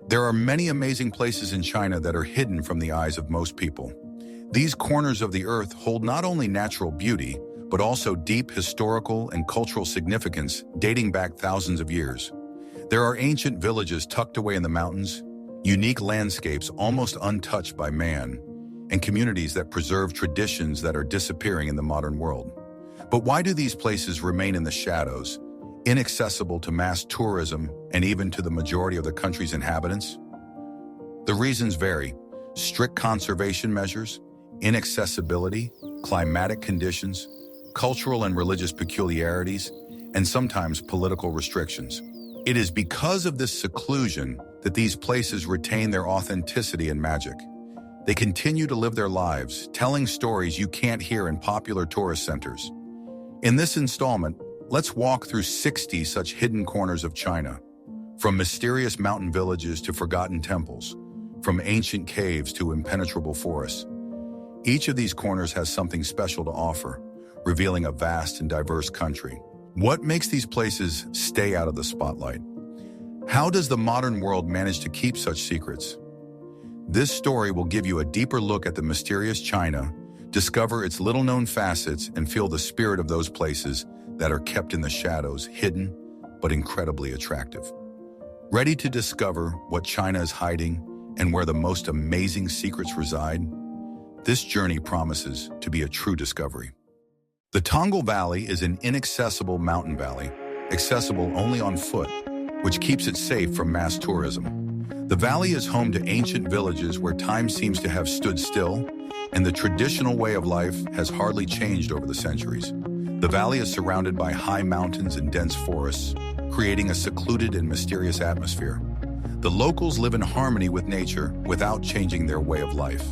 There are many amazing places in China that are hidden from the eyes of most people. These corners of the earth hold not only natural beauty, but also deep historical and cultural significance dating back thousands of years. There are ancient villages tucked away in the mountains, unique landscapes almost untouched by man, and communities that preserve traditions that are disappearing in the modern world. But why do these places remain in the shadows, inaccessible to mass tourism and even to the majority of the country's inhabitants? The reasons vary: strict conservation measures, inaccessibility, climatic conditions, cultural and religious peculiarities, and sometimes political restrictions. It is because of this seclusion that these places retain their authenticity and magic. They continue to live their lives, telling stories you can't hear in popular tourist centers. In this installment, let's walk through 60 such hidden corners of China, from mysterious mountain villages to forgotten temples, from ancient caves to impenetrable forests. Each of these corners has something special to offer, revealing a vast and diverse country. What makes these places stay out of the spotlight? How does the modern world manage to keep such secrets? This story will give you a deeper look at the mysterious China, discover its little-known facets, and feel the spirit of those places that are kept in the shadows, hidden but incredibly attractive. Ready to discover what China is hiding and where the most amazing secrets reside? This journey promises to be a true discovery. The Tongl Valley is an inaccessible mountain valley, accessible only on foot, which keeps it safe from mass tourism. The valley is home to ancient villages where time seems to have stood still, and the traditional way of life has hardly changed over the centuries. The valley is surrounded by high mountains and dense forests, creating a secluded and mysterious atmosphere. The locals live in harmony with nature without changing their way of life.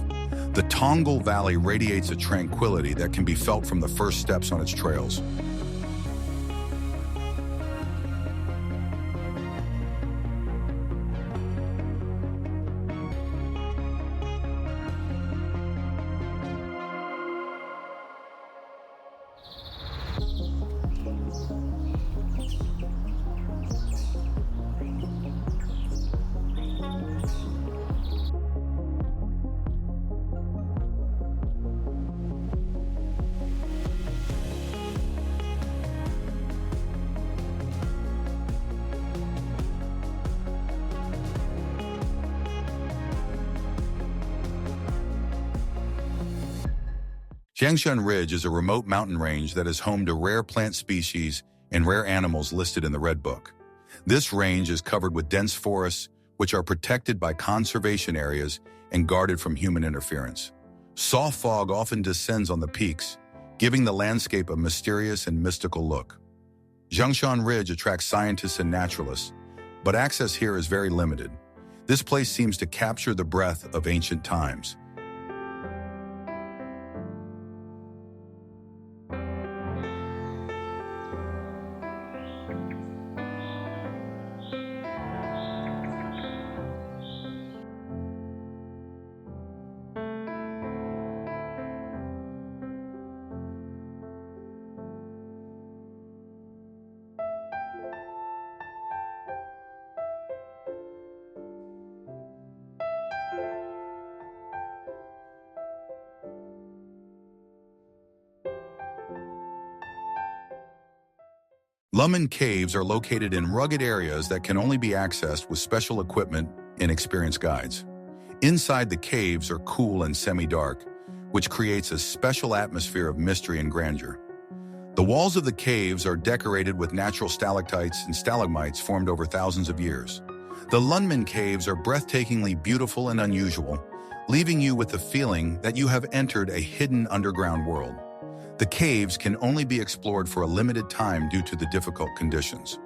The Tongl Valley radiates a tranquility that can be felt from the first steps on its trails. Jiangshan Ridge is a remote mountain range that is home to rare plant species and rare animals listed in the Red Book. This range is covered with dense forests, which are protected by conservation areas and guarded from human interference. Soft fog often descends on the peaks, giving the landscape a mysterious and mystical look. Jiangshan Ridge attracts scientists and naturalists, but access here is very limited. This place seems to capture the breath of ancient times. Lummen caves are located in rugged areas that can only be accessed with special equipment and experienced guides. Inside the caves are cool and semi-dark, which creates a special atmosphere of mystery and grandeur. The walls of the caves are decorated with natural stalactites and stalagmites formed over thousands of years. The Lummen caves are breathtakingly beautiful and unusual, leaving you with the feeling that you have entered a hidden underground world. The caves can only be explored for a limited time due to the difficult conditions.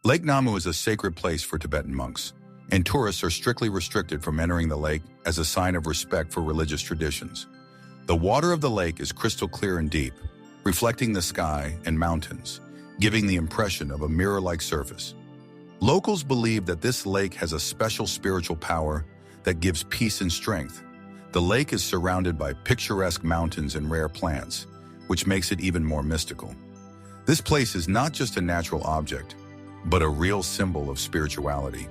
Lake Namu is a sacred place for Tibetan monks, and tourists are strictly restricted from entering the lake as a sign of respect for religious traditions. The water of the lake is crystal clear and deep, reflecting the sky and mountains, giving the impression of a mirror-like surface. Locals believe that this lake has a special spiritual power that gives peace and strength. The lake is surrounded by picturesque mountains and rare plants, which makes it even more mystical. This place is not just a natural object, but a real symbol of spirituality.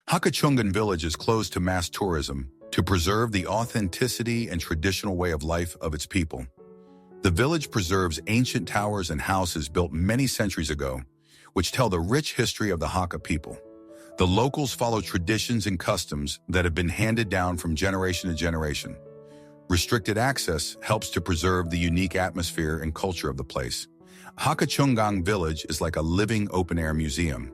Hakachungan village is closed to mass tourism to preserve the authenticity and traditional way of life of its people. The village preserves ancient towers and houses built many centuries ago, which tell the rich history of the Hakka people. The locals follow traditions and customs that have been handed down from generation to generation. Restricted access helps to preserve the unique atmosphere and culture of the place. Hakachungang village is like a living open-air museum.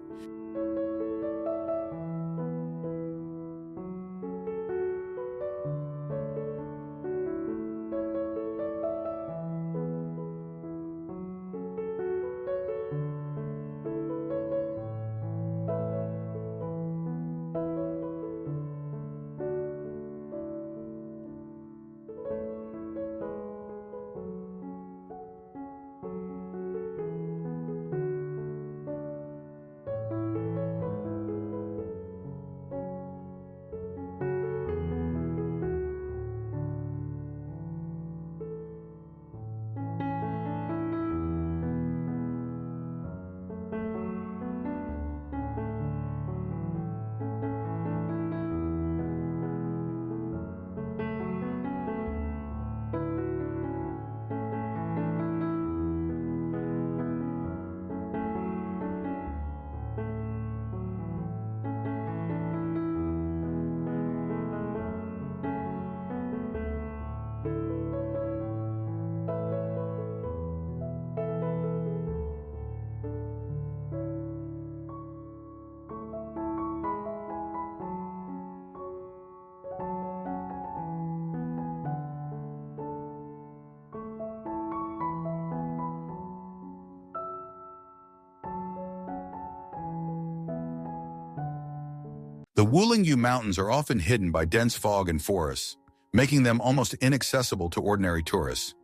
The Wulingyu Mountains are often hidden by dense fog and forests, making them almost inaccessible to ordinary tourists.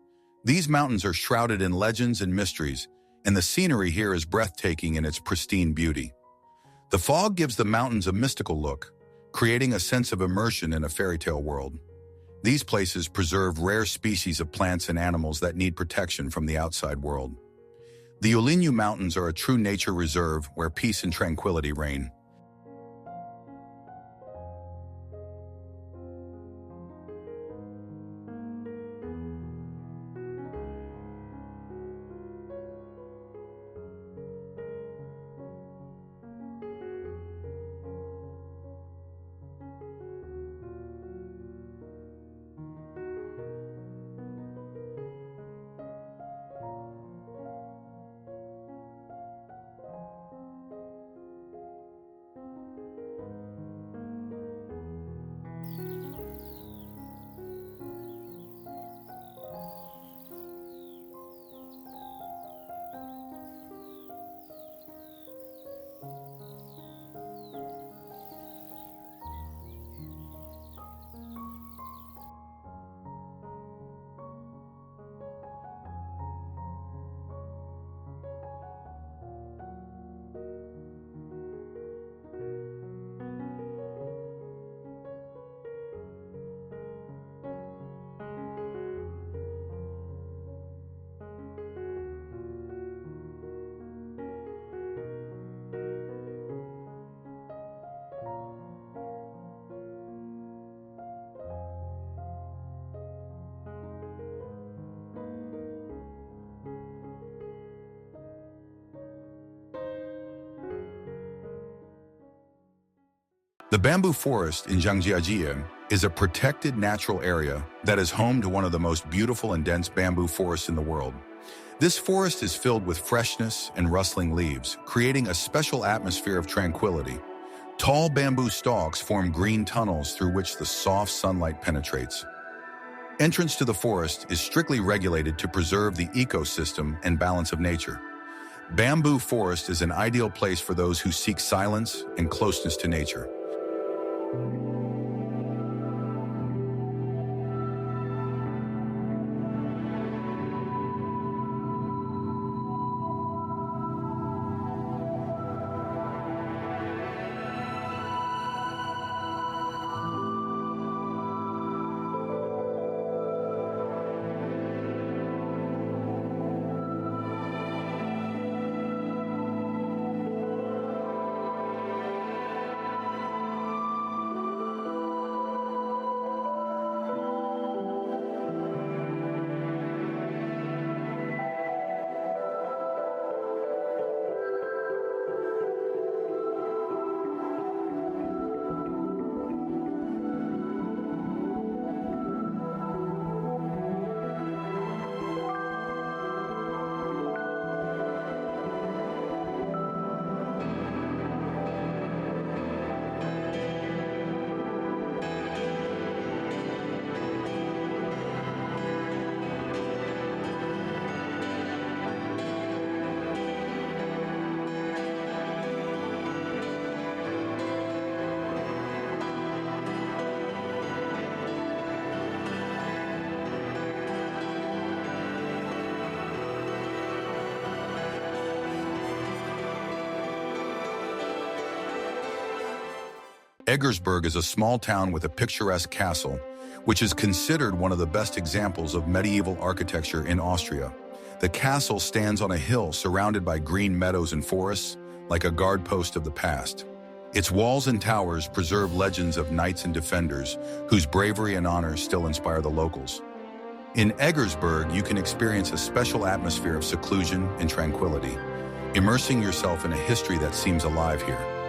These mountains are shrouded in legends and mysteries, and the scenery here is breathtaking in its pristine beauty. The fog gives the mountains a mystical look, creating a sense of immersion in a fairy tale world. These places preserve rare species of plants and animals that need protection from the outside world. The Ulinyu Mountains are a true nature reserve where peace and tranquility reign. The bamboo forest in Zhangjiajie is a protected natural area that is home to one of the most beautiful and dense bamboo forests in the world. This forest is filled with freshness and rustling leaves, creating a special atmosphere of tranquility. Tall bamboo stalks form green tunnels through which the soft sunlight penetrates. Entrance to the forest is strictly regulated to preserve the ecosystem and balance of nature. Bamboo forest is an ideal place for those who seek silence and closeness to nature. Eggersberg is a small town with a picturesque castle, which is considered one of the best examples of medieval architecture in Austria. The castle stands on a hill surrounded by green meadows and forests, like a guard post of the past. Its walls and towers preserve legends of knights and defenders, whose bravery and honor still inspire the locals. In Eggersberg, you can experience a special atmosphere of seclusion and tranquility, immersing yourself in a history that seems alive here.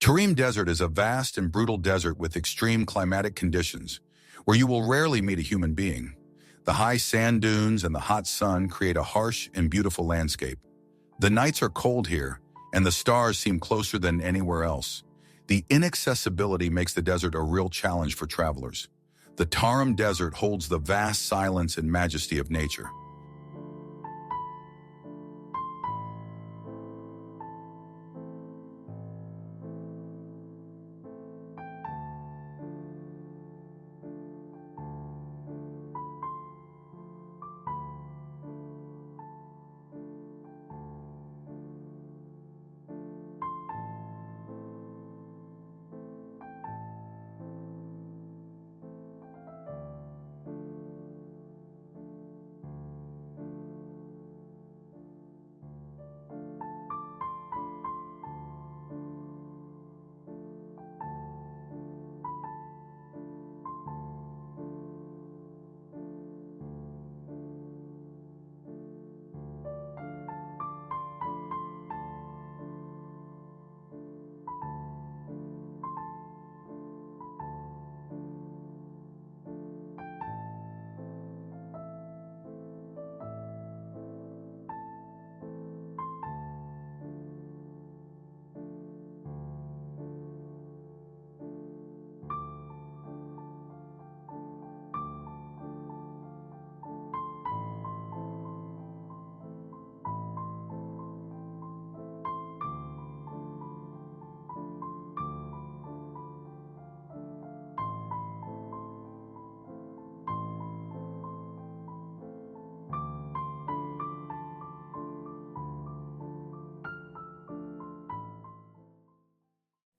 Tarim Desert is a vast and brutal desert with extreme climatic conditions, where you will rarely meet a human being. The high sand dunes and the hot sun create a harsh and beautiful landscape. The nights are cold here, and the stars seem closer than anywhere else. The inaccessibility makes the desert a real challenge for travelers. The Tarim Desert holds the vast silence and majesty of nature.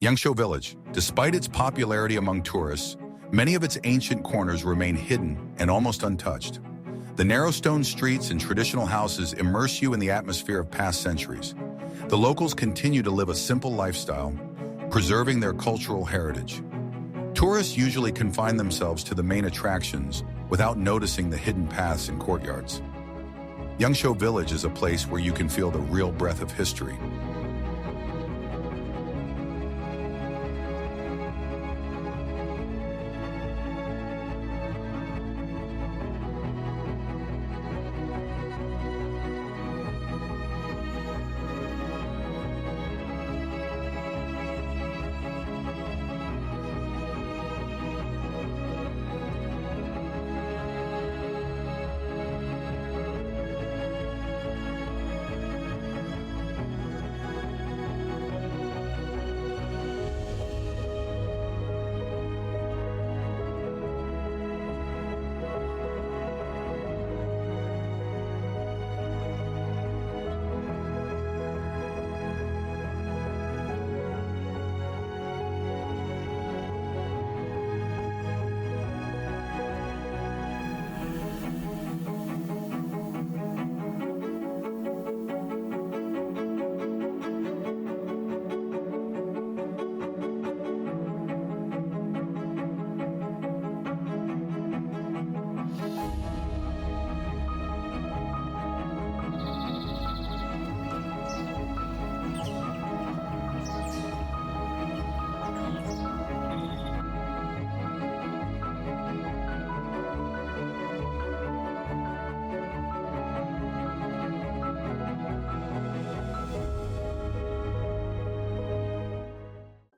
Yangshuo Village, despite its popularity among tourists, many of its ancient corners remain hidden and almost untouched. The narrow stone streets and traditional houses immerse you in the atmosphere of past centuries. The locals continue to live a simple lifestyle, preserving their cultural heritage. Tourists usually confine themselves to the main attractions without noticing the hidden paths and courtyards. Yangshuo Village is a place where you can feel the real breath of history.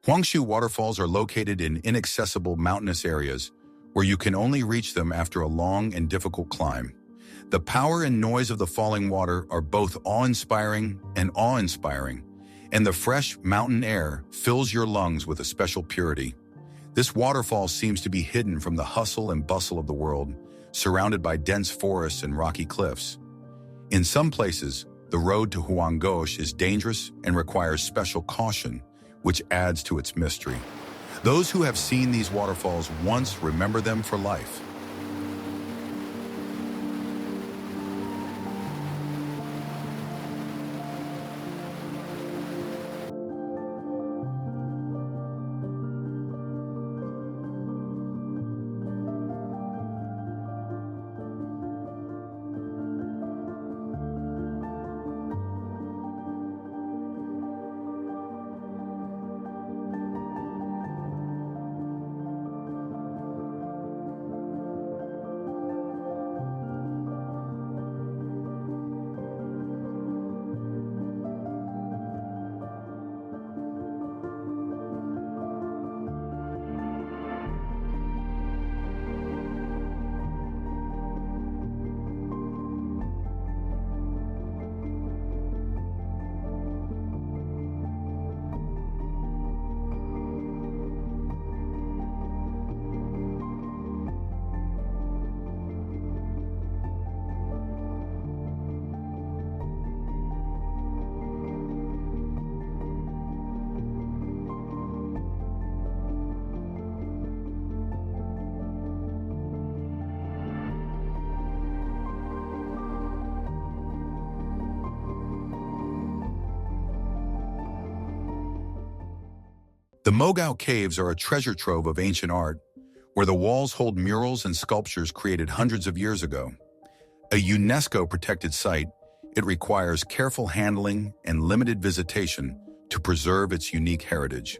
Huangshu waterfalls are located in inaccessible mountainous areas where you can only reach them after a long and difficult climb. The power and noise of the falling water are both awe-inspiring, and the fresh mountain air fills your lungs with a special purity. This waterfall seems to be hidden from the hustle and bustle of the world, surrounded by dense forests and rocky cliffs. In some places, the road to Huanggosh is dangerous and requires special caution, which adds to its mystery. Those who have seen these waterfalls once remember them for life. The Mogao Caves are a treasure trove of ancient art, where the walls hold murals and sculptures created hundreds of years ago. A UNESCO-protected site, it requires careful handling and limited visitation to preserve its unique heritage.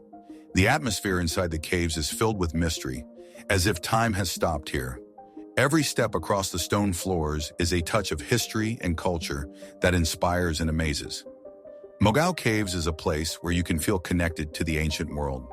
The atmosphere inside the caves is filled with mystery, as if time has stopped here. Every step across the stone floors is a touch of history and culture that inspires and amazes. Mogao Caves is a place where you can feel connected to the ancient world.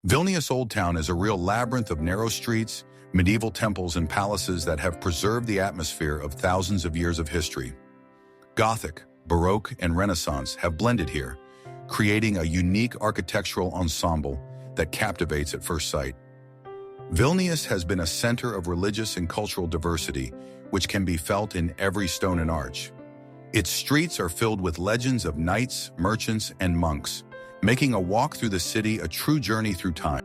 Vilnius Old Town is a real labyrinth of narrow streets, medieval temples and palaces that have preserved the atmosphere of thousands of years of history. Gothic, Baroque, and Renaissance have blended here, creating a unique architectural ensemble that captivates at first sight. Vilnius has been a center of religious and cultural diversity, which can be felt in every stone and arch. Its streets are filled with legends of knights, merchants, and monks, making a walk through the city a true journey through time.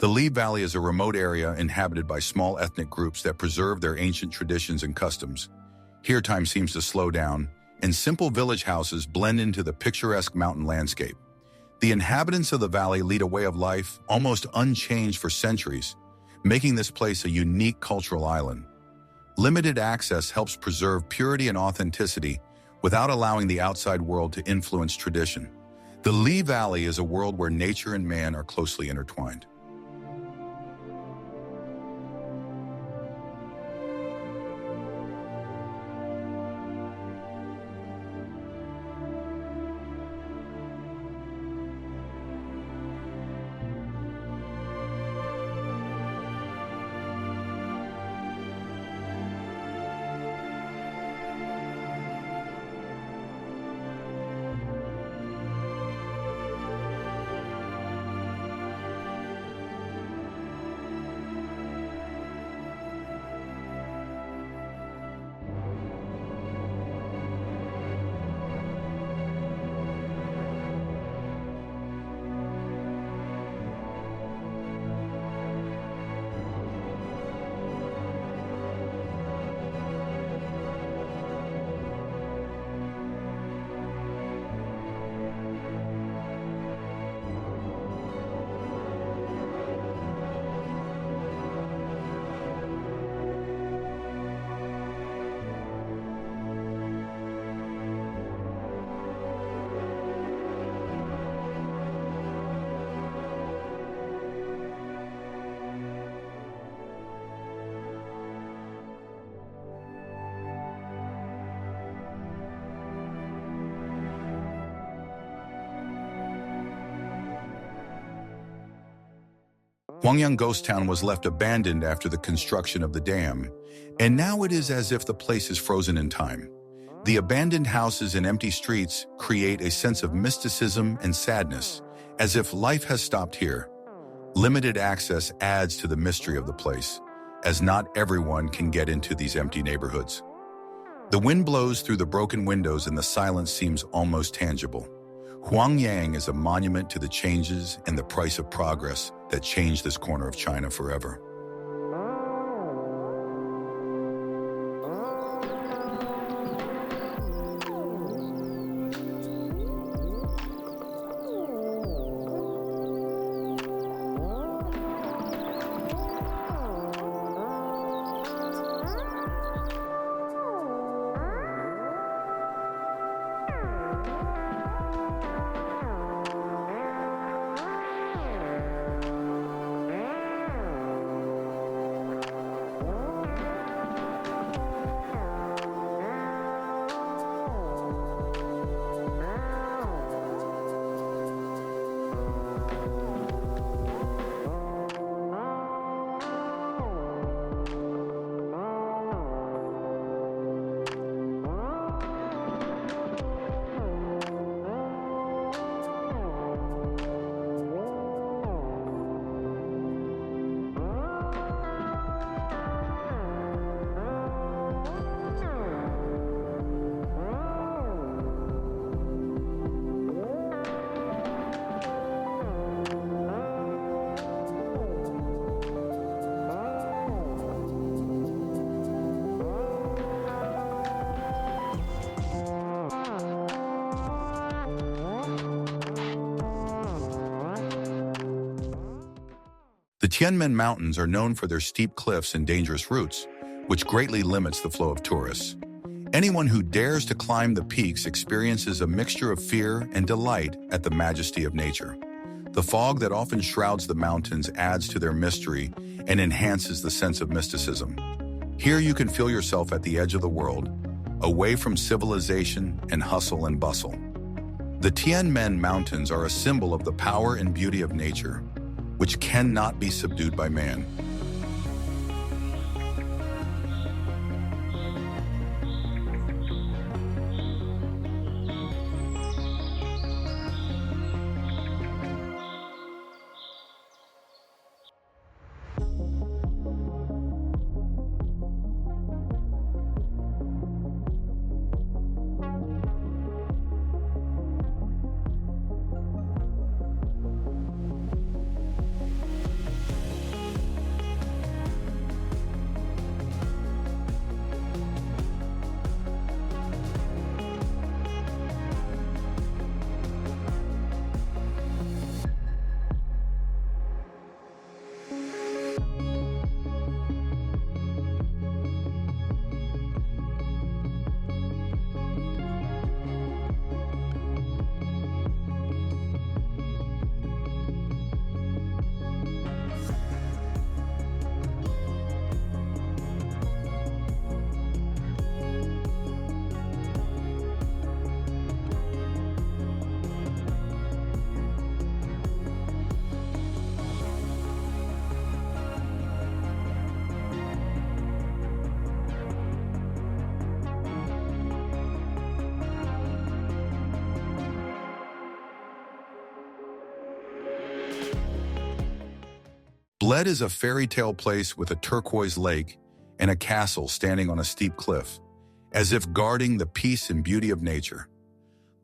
The Lee Valley is a remote area inhabited by small ethnic groups that preserve their ancient traditions and customs. Here time seems to slow down, and simple village houses blend into the picturesque mountain landscape. The inhabitants of the valley lead a way of life almost unchanged for centuries, making this place a unique cultural island. Limited access helps preserve purity and authenticity without allowing the outside world to influence tradition. The Lee Valley is a world where nature and man are closely intertwined. Hwangyang Ghost Town was left abandoned after the construction of the dam, and now it is as if the place is frozen in time. The abandoned houses and empty streets create a sense of mysticism and sadness, as if life has stopped here. Limited access adds to the mystery of the place, as not everyone can get into these empty neighborhoods. The wind blows through the broken windows and the silence seems almost tangible. Hwangyang is a monument to the changes and the price of progress that changed this corner of China forever. The Tianmen Mountains are known for their steep cliffs and dangerous routes, which greatly limits the flow of tourists. Anyone who dares to climb the peaks experiences a mixture of fear and delight at the majesty of nature. The fog that often shrouds the mountains adds to their mystery and enhances the sense of mysticism. Here you can feel yourself at the edge of the world, away from civilization and hustle and bustle. The Tianmen Mountains are a symbol of the power and beauty of nature, which cannot be subdued by man. Bled is a fairy tale place with a turquoise lake and a castle standing on a steep cliff, as if guarding the peace and beauty of nature.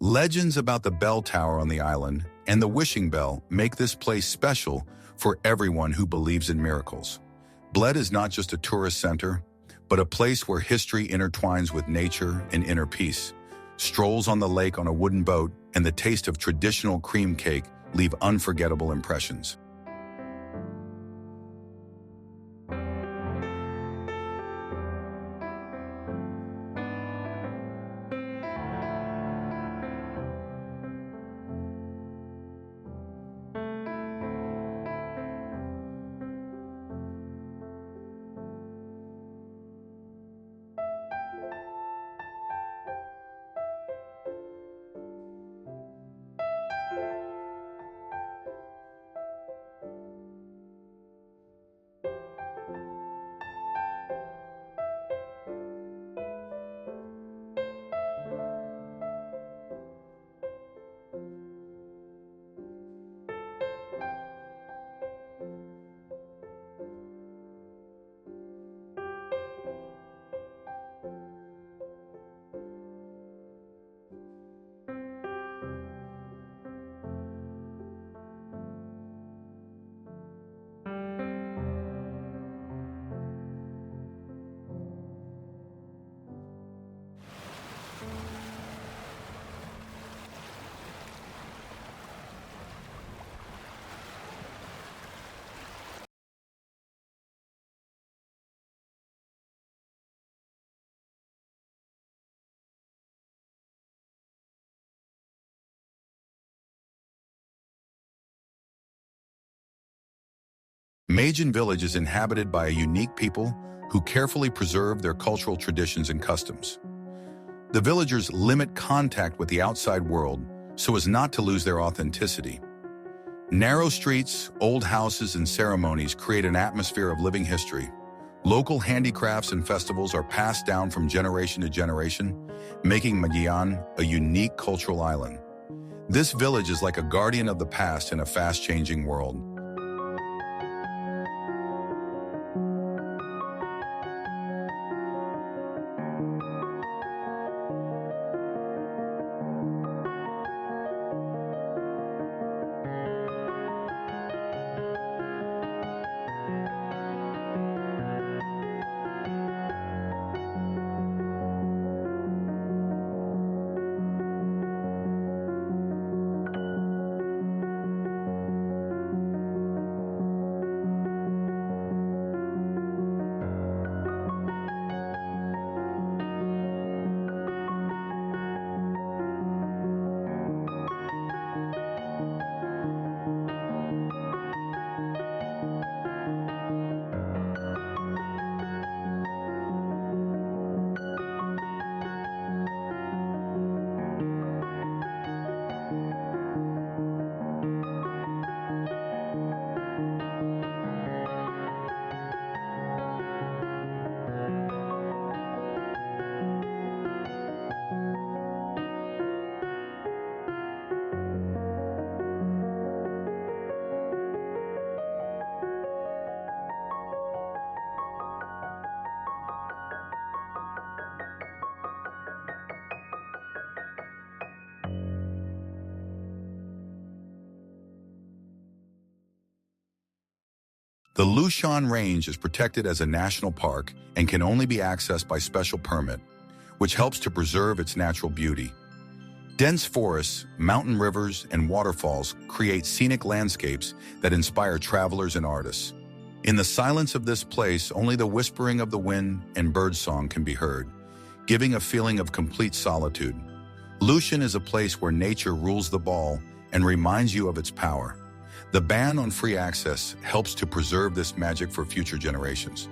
Legends about the bell tower on the island and the wishing bell make this place special for everyone who believes in miracles. Bled is not just a tourist center, but a place where history intertwines with nature and inner peace. Strolls on the lake on a wooden boat and the taste of traditional cream cake leave unforgettable impressions. Majan Village is inhabited by a unique people who carefully preserve their cultural traditions and customs. The villagers limit contact with the outside world so as not to lose their authenticity. Narrow streets, old houses, and ceremonies create an atmosphere of living history. Local handicrafts and festivals are passed down from generation to generation, making Magayan a unique cultural island. This village is like a guardian of the past in a fast-changing world. The Lushan Range is protected as a national park and can only be accessed by special permit, which helps to preserve its natural beauty. Dense forests, mountain rivers, and waterfalls create scenic landscapes that inspire travelers and artists. In the silence of this place, only the whispering of the wind and birdsong can be heard, giving a feeling of complete solitude. Lushan is a place where nature rules the ball and reminds you of its power. The ban on free access helps to preserve this magic for future generations.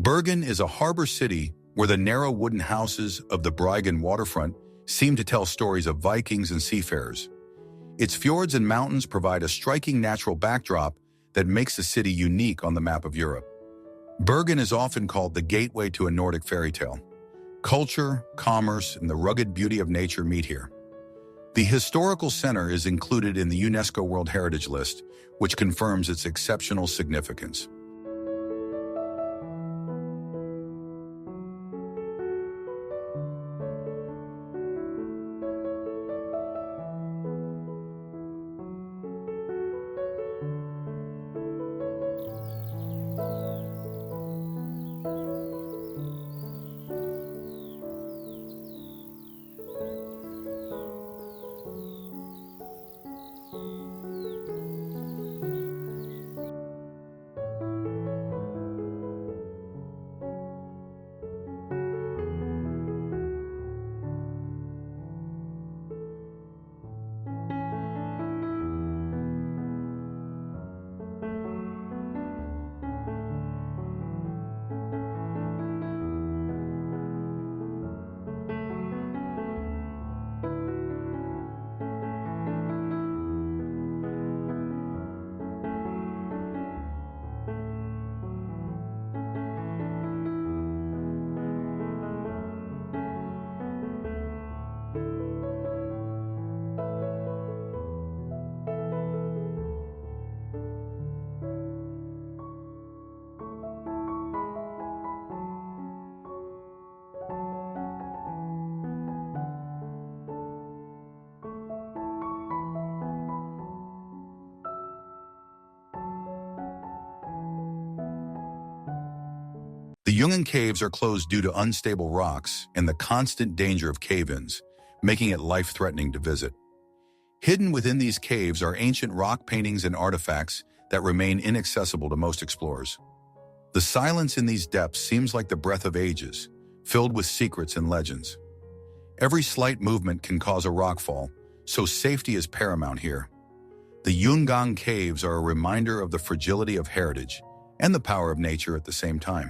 Bergen is a harbor city where the narrow wooden houses of the Bryggen waterfront seem to tell stories of Vikings and seafarers. Its fjords and mountains provide a striking natural backdrop that makes the city unique on the map of Europe. Bergen is often called the gateway to a Nordic fairy tale. Culture, commerce, and the rugged beauty of nature meet here. The historical center is included in the UNESCO World Heritage List, which confirms its exceptional significance. The Yungan Caves are closed due to unstable rocks and the constant danger of cave-ins, making it life-threatening to visit. Hidden within these caves are ancient rock paintings and artifacts that remain inaccessible to most explorers. The silence in these depths seems like the breath of ages, filled with secrets and legends. Every slight movement can cause a rockfall, so safety is paramount here. The Yungan Caves are a reminder of the fragility of heritage and the power of nature at the same time.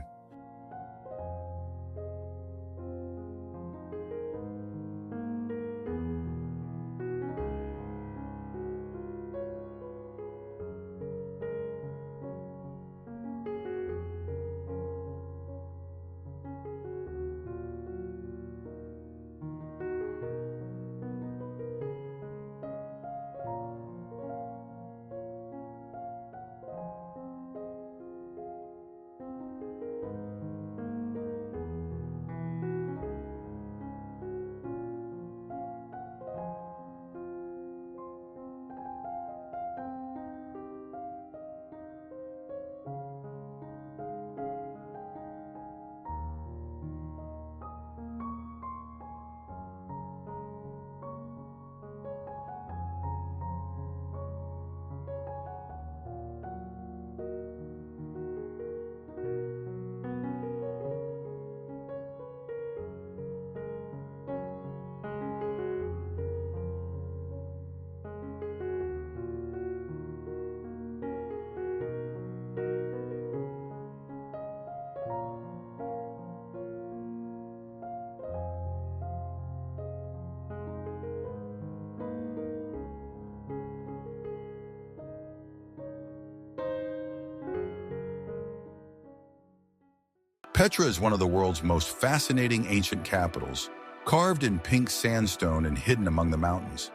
Petra is one of the world's most fascinating ancient capitals, carved in pink sandstone and hidden among the mountains.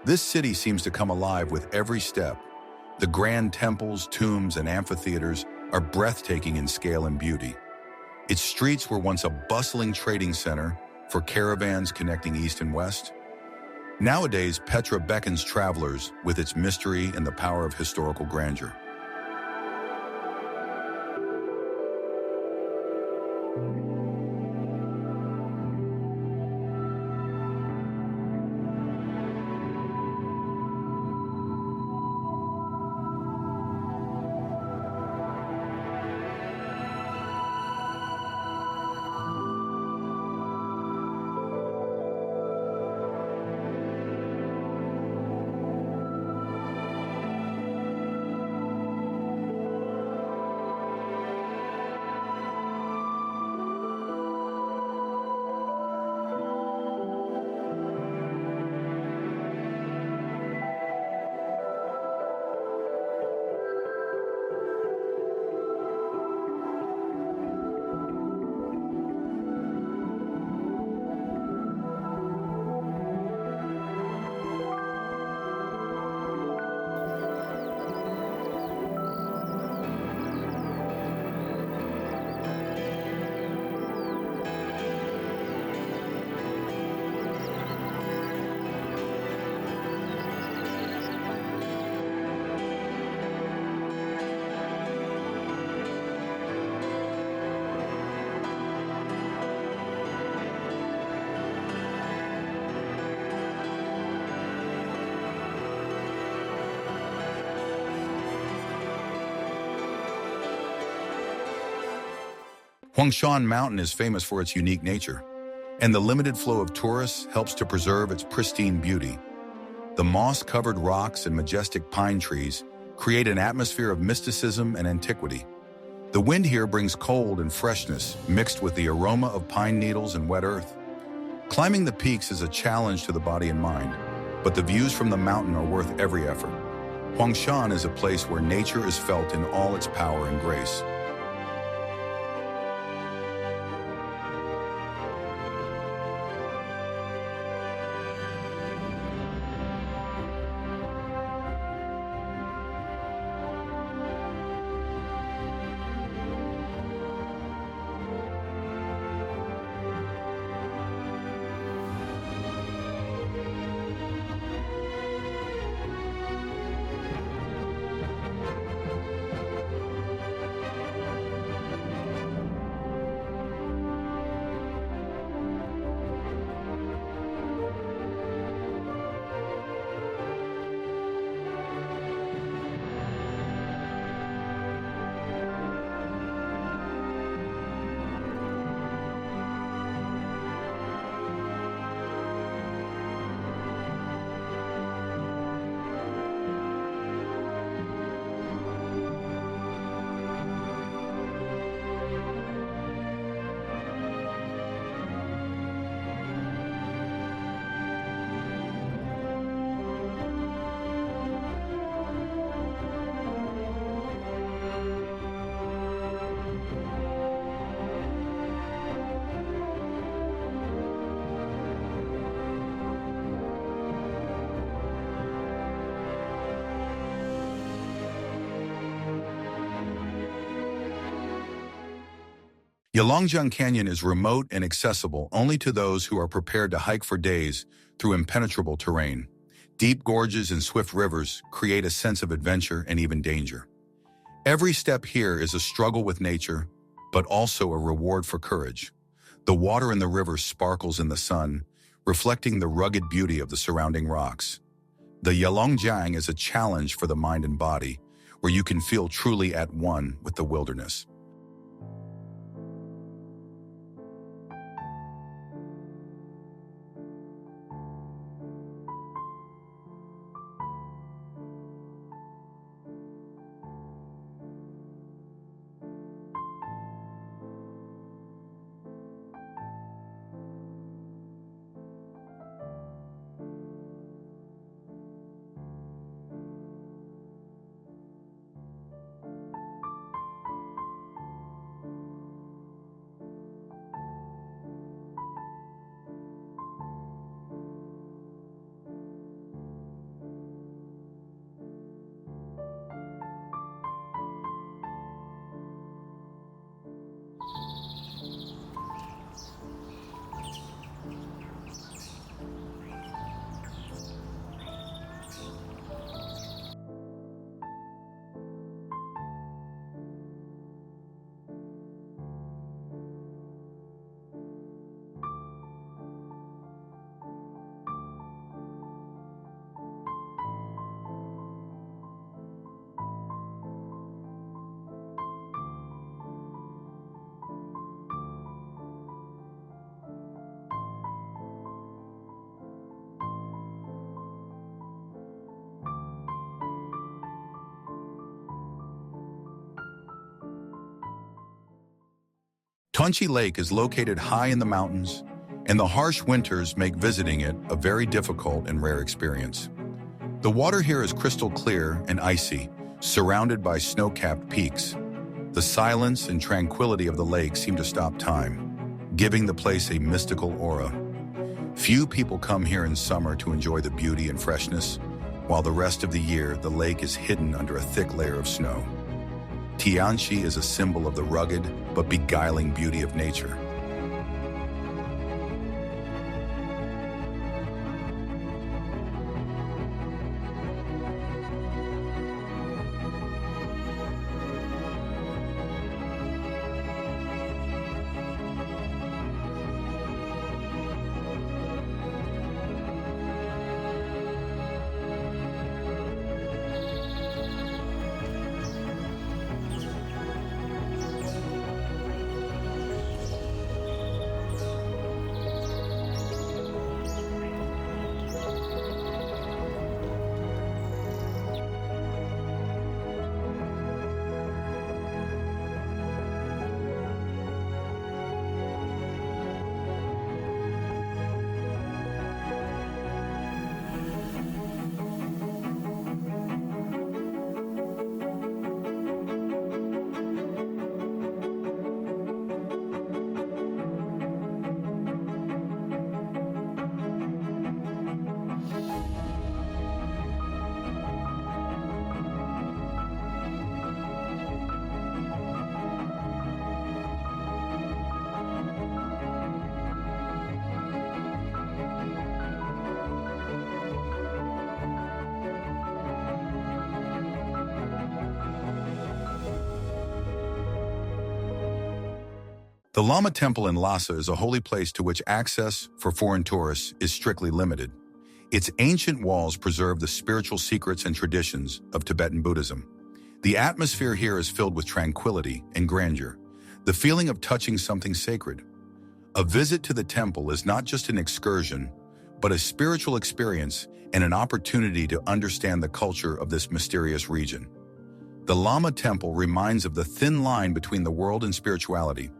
This city seems to come alive with every step. The grand temples, tombs, and amphitheaters are breathtaking in scale and beauty. Its streets were once a bustling trading center for caravans connecting east and west. Nowadays, Petra beckons travelers with its mystery and the power of historical grandeur. Huangshan Mountain is famous for its unique nature, and the limited flow of tourists helps to preserve its pristine beauty. The moss-covered rocks and majestic pine trees create an atmosphere of mysticism and antiquity. The wind here brings cold and freshness mixed with the aroma of pine needles and wet earth. Climbing the peaks is a challenge to the body and mind, but the views from the mountain are worth every effort. Huangshan is a place where nature is felt in all its power and grace. Yalongjiang Canyon is remote and accessible only to those who are prepared to hike for days through impenetrable terrain. Deep gorges and swift rivers create a sense of adventure and even danger. Every step here is a struggle with nature, but also a reward for courage. The water in the river sparkles in the sun, reflecting the rugged beauty of the surrounding rocks. The Yalongjiang is a challenge for the mind and body, where you can feel truly at one with the wilderness. Tunchi Lake is located high in the mountains, and the harsh winters make visiting it a very difficult and rare experience. The water here is crystal clear and icy, surrounded by snow-capped peaks. The silence and tranquility of the lake seem to stop time, giving the place a mystical aura. Few people come here in summer to enjoy the beauty and freshness, while the rest of the year the lake is hidden under a thick layer of snow. Tianchi is a symbol of the rugged but beguiling beauty of nature. The Lama Temple in Lhasa is a holy place to which access for foreign tourists is strictly limited. Its ancient walls preserve the spiritual secrets and traditions of Tibetan Buddhism. The atmosphere here is filled with tranquility and grandeur, the feeling of touching something sacred. A visit to the temple is not just an excursion, but a spiritual experience and an opportunity to understand the culture of this mysterious region. The Lama Temple reminds of the thin line between the world and spirituality.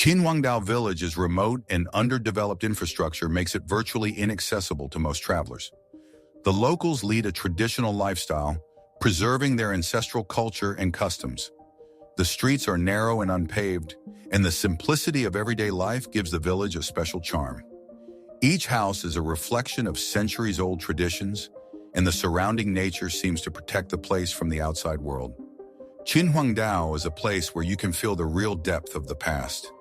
Qinhuangdao Village's remote and underdeveloped infrastructure makes it virtually inaccessible to most travelers. The locals lead a traditional lifestyle, preserving their ancestral culture and customs. The streets are narrow and unpaved, and the simplicity of everyday life gives the village a special charm. Each house is a reflection of centuries-old traditions, and the surrounding nature seems to protect the place from the outside world. Qinhuangdao is a place where you can feel the real depth of the past.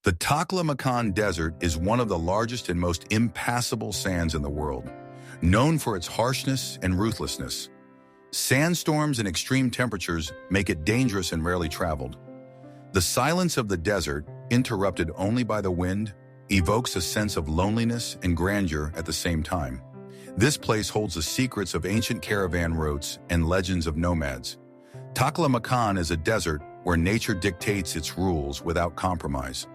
The Taklamakan Desert is one of the largest and most impassable sands in the world, known for its harshness and ruthlessness. Sandstorms and extreme temperatures make it dangerous and rarely traveled. The silence of the desert, interrupted only by the wind, evokes a sense of loneliness and grandeur at the same time. This place holds the secrets of ancient caravan routes and legends of nomads. Taklamakan is a desert where nature dictates its rules without compromise.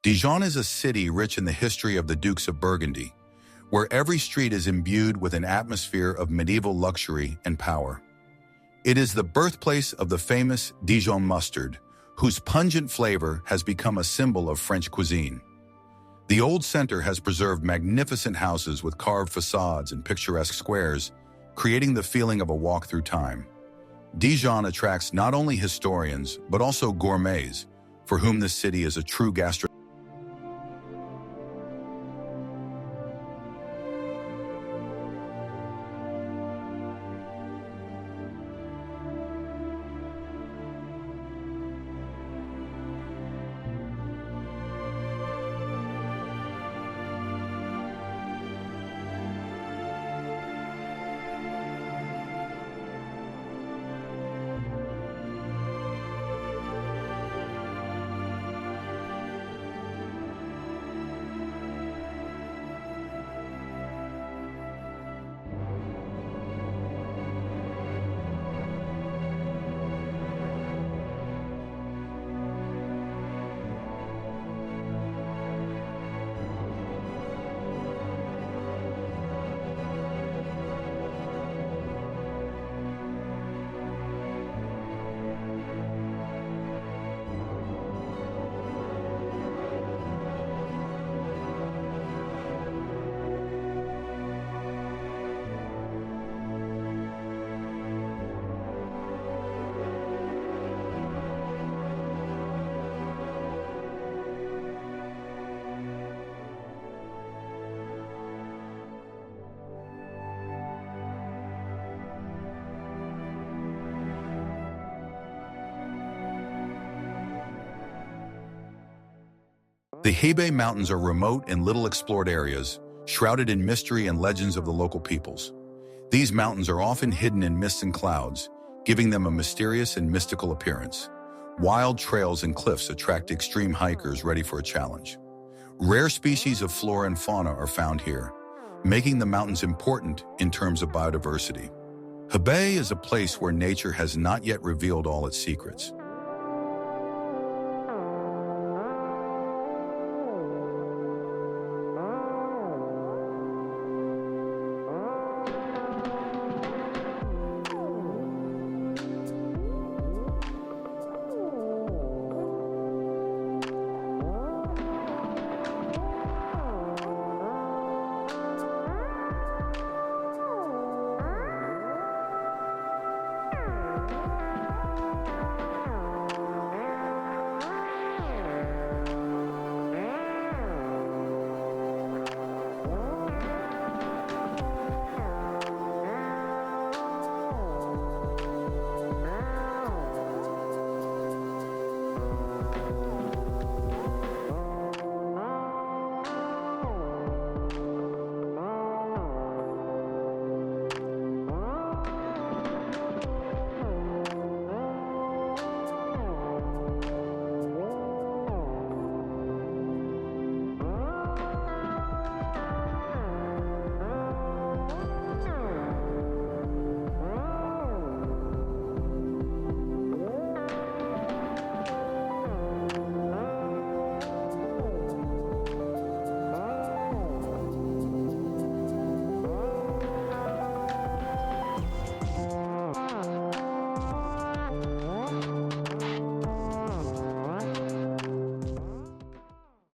Dijon is a city rich in the history of the Dukes of Burgundy, where every street is imbued with an atmosphere of medieval luxury and power. It is the birthplace of the famous Dijon mustard, whose pungent flavor has become a symbol of French cuisine. The old center has preserved magnificent houses with carved facades and picturesque squares, creating the feeling of a walk through time. Dijon attracts not only historians, but also gourmets, for whom this city is a true gastronomic. The Hebei Mountains are remote and little explored areas, shrouded in mystery and legends of the local peoples. These mountains are often hidden in mists and clouds, giving them a mysterious and mystical appearance. Wild trails and cliffs attract extreme hikers ready for a challenge. Rare species of flora and fauna are found here, making the mountains important in terms of biodiversity. Hebei is a place where nature has not yet revealed all its secrets.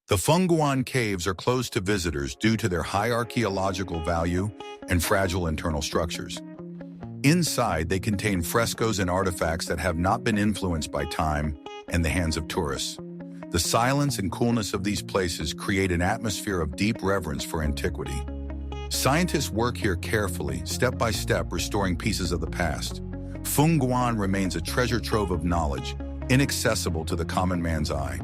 The Fengguan caves are closed to visitors due to their high archaeological value and fragile internal structures. Inside, they contain frescoes and artifacts that have not been influenced by time and the hands of tourists. The silence and coolness of these places create an atmosphere of deep reverence for antiquity. Scientists work here carefully, step by step, restoring pieces of the past. Fengguan remains a treasure trove of knowledge, inaccessible to the common man's eye.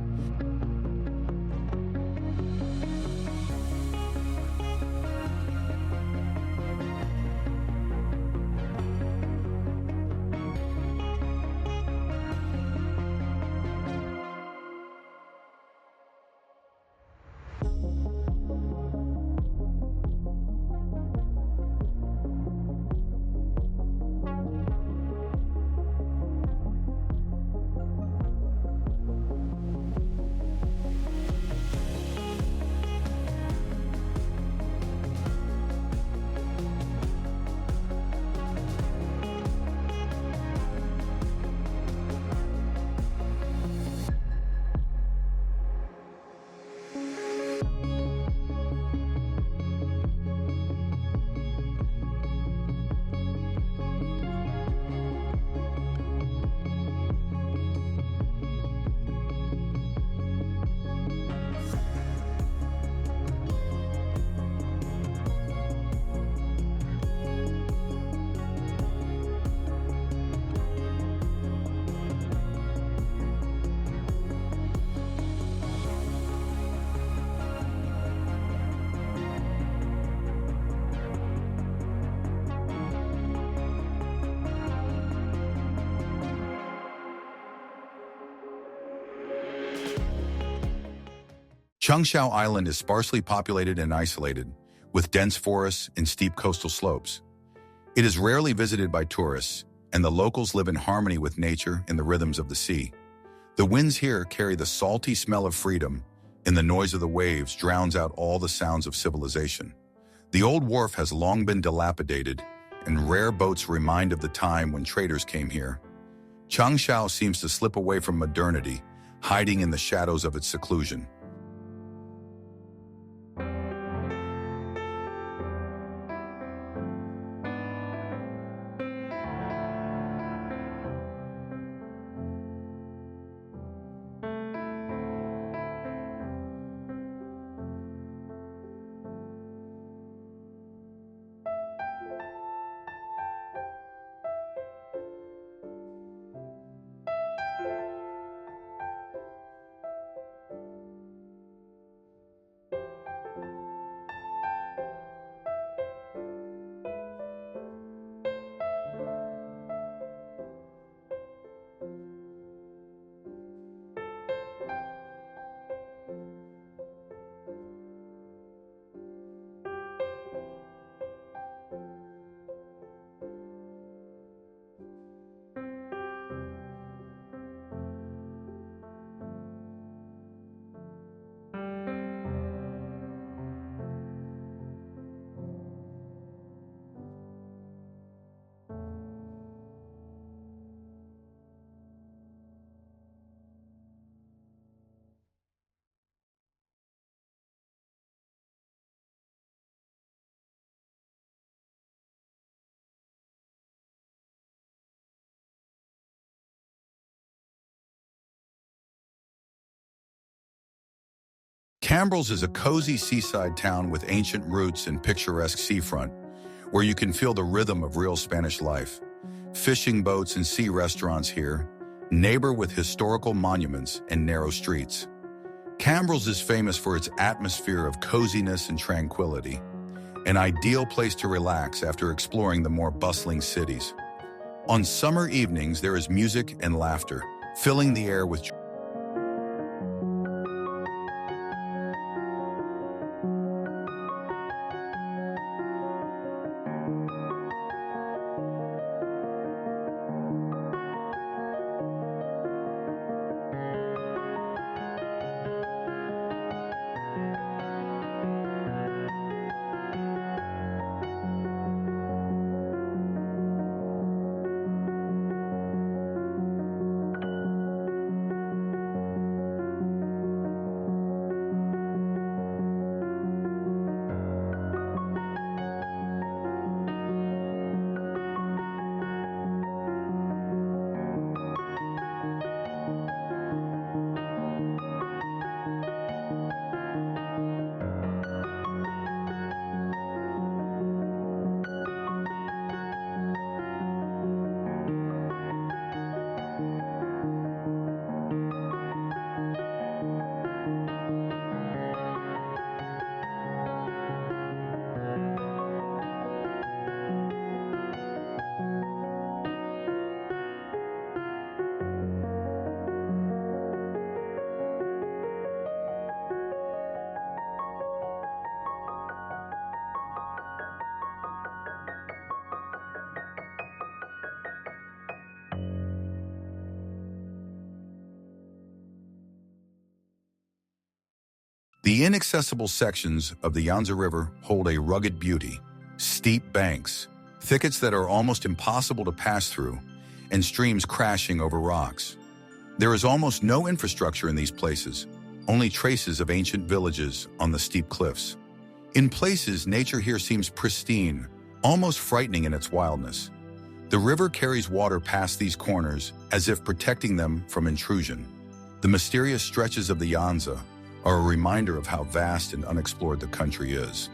Chungshao Island is sparsely populated and isolated, with dense forests and steep coastal slopes. It is rarely visited by tourists, and the locals live in harmony with nature and the rhythms of the sea. The winds here carry the salty smell of freedom, and the noise of the waves drowns out all the sounds of civilization. The old wharf has long been dilapidated, and rare boats remind of the time when traders came here. Changshao seems to slip away from modernity, hiding in the shadows of its seclusion. Cambrils is a cozy seaside town with ancient roots and picturesque seafront, where you can feel the rhythm of real Spanish life. Fishing boats and sea restaurants here neighbor with historical monuments and narrow streets. Cambrils is famous for its atmosphere of coziness and tranquility, an ideal place to relax after exploring the more bustling cities. On summer evenings, there is music and laughter, filling the air with The inaccessible sections of the Yangtze River hold a rugged beauty: steep banks, thickets that are almost impossible to pass through, and streams crashing over rocks. There is almost no infrastructure in these places, only traces of ancient villages on the steep cliffs. In places, nature here seems pristine, almost frightening in its wildness. The river carries water past these corners as if protecting them from intrusion. The mysterious stretches of the Yangtze are a reminder of how vast and unexplored the country is.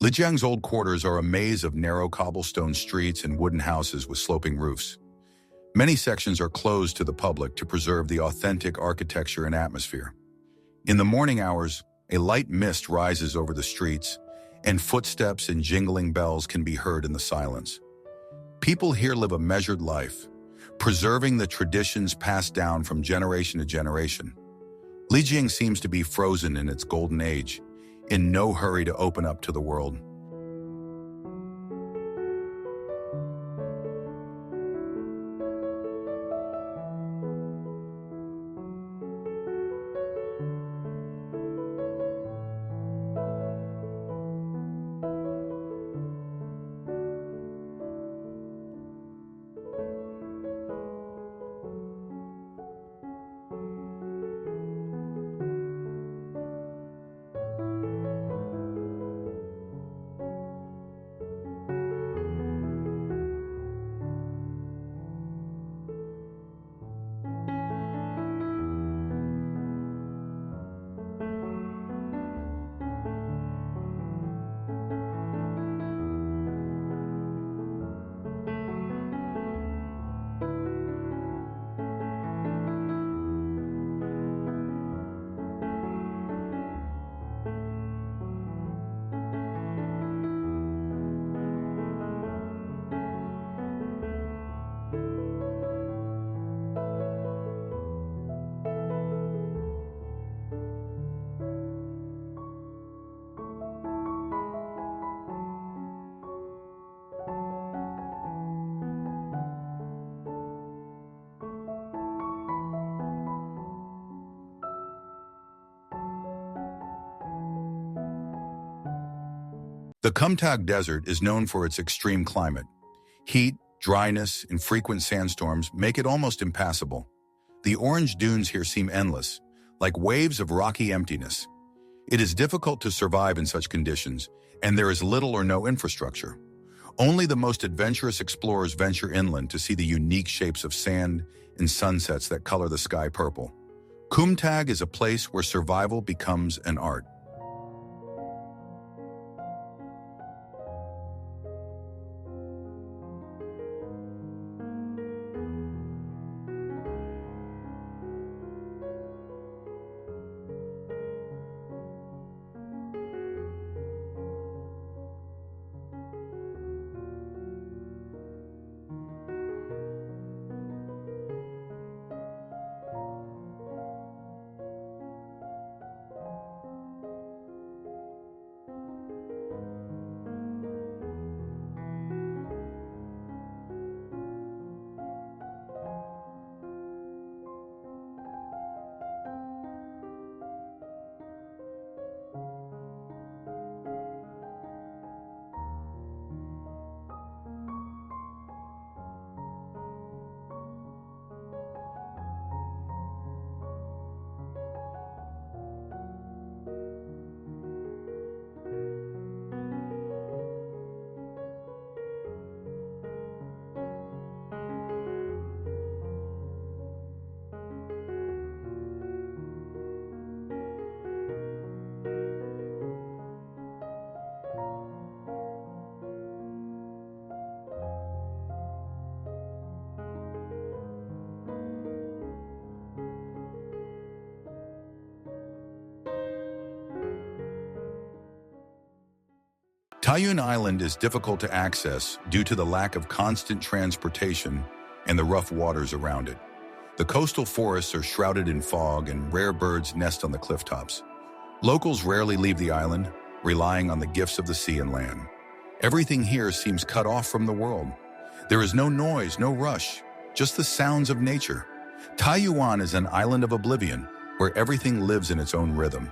Lijiang's old quarters are a maze of narrow cobblestone streets and wooden houses with sloping roofs. Many sections are closed to the public to preserve the authentic architecture and atmosphere. In the morning hours, a light mist rises over the streets, and footsteps and jingling bells can be heard in the silence. People here live a measured life, preserving the traditions passed down from generation to generation. Lijiang seems to be frozen in its golden age, in no hurry to open up to the world. The Kumtag Desert is known for its extreme climate. Heat, dryness, and frequent sandstorms make it almost impassable. The orange dunes here seem endless, like waves of rocky emptiness. It is difficult to survive in such conditions, and there is little or no infrastructure. Only the most adventurous explorers venture inland to see the unique shapes of sand and sunsets that color the sky purple. Kumtag is a place where survival becomes an art. Taiyuan Island is difficult to access due to the lack of constant transportation and the rough waters around it. The coastal forests are shrouded in fog and rare birds nest on the cliff tops. Locals rarely leave the island, relying on the gifts of the sea and land. Everything here seems cut off from the world. There is no noise, no rush, just the sounds of nature. Taiyuan is an island of oblivion, where everything lives in its own rhythm.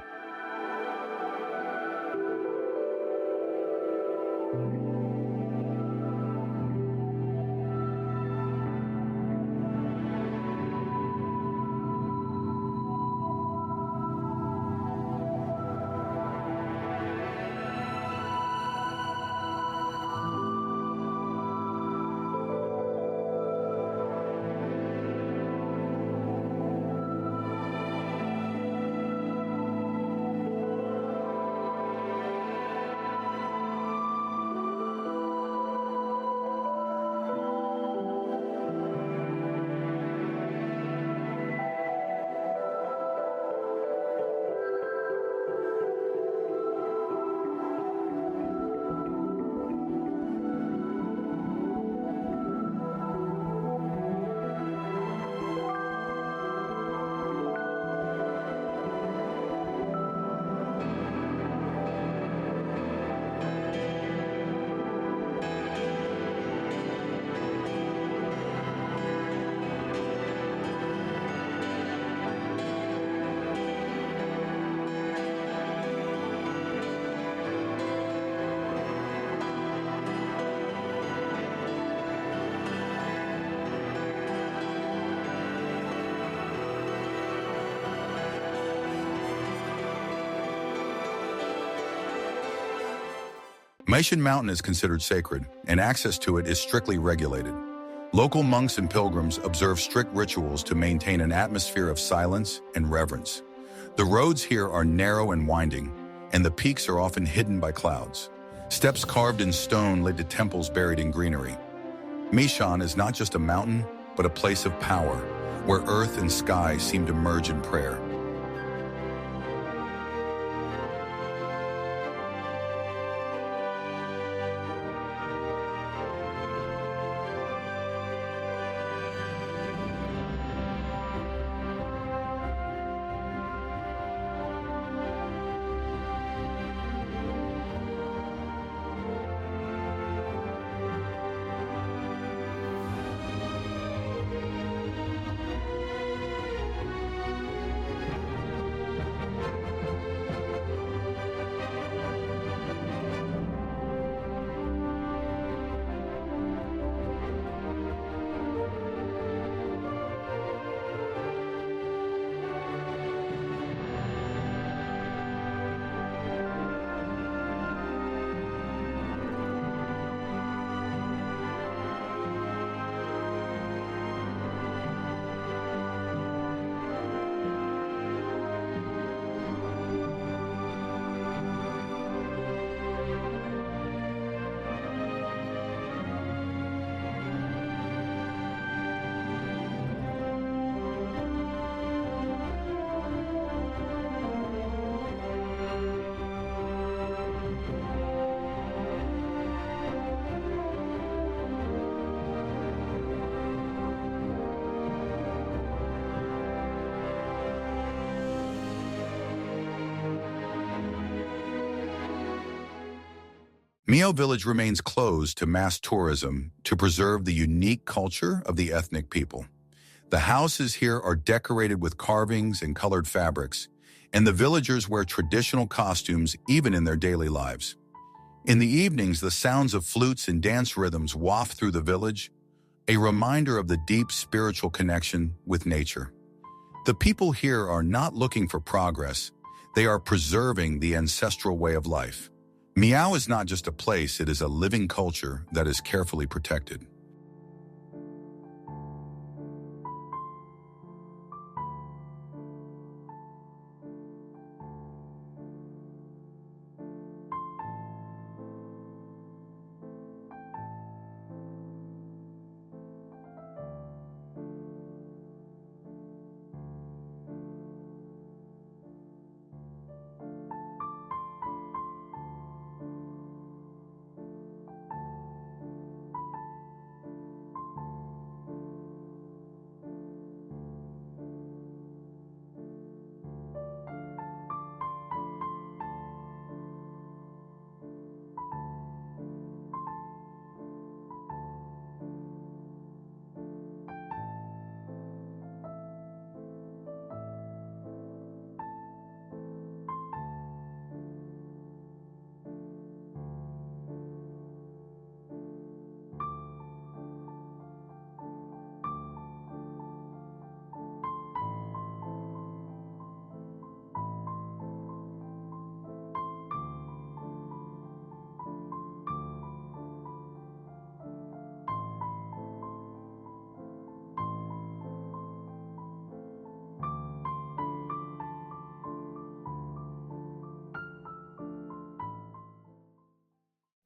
Meishan Mountain is considered sacred, and access to it is strictly regulated. Local monks and pilgrims observe strict rituals to maintain an atmosphere of silence and reverence. The roads here are narrow and winding, and the peaks are often hidden by clouds. Steps carved in stone lead to temples buried in greenery. Meishan is not just a mountain, but a place of power, where earth and sky seem to merge in prayer. Miao Village remains closed to mass tourism to preserve the unique culture of the ethnic people. The houses here are decorated with carvings and colored fabrics, and the villagers wear traditional costumes even in their daily lives. In the evenings, the sounds of flutes and dance rhythms waft through the village, a reminder of the deep spiritual connection with nature. The people here are not looking for progress, they are preserving the ancestral way of life. Miao is not just a place, it is a living culture that is carefully protected.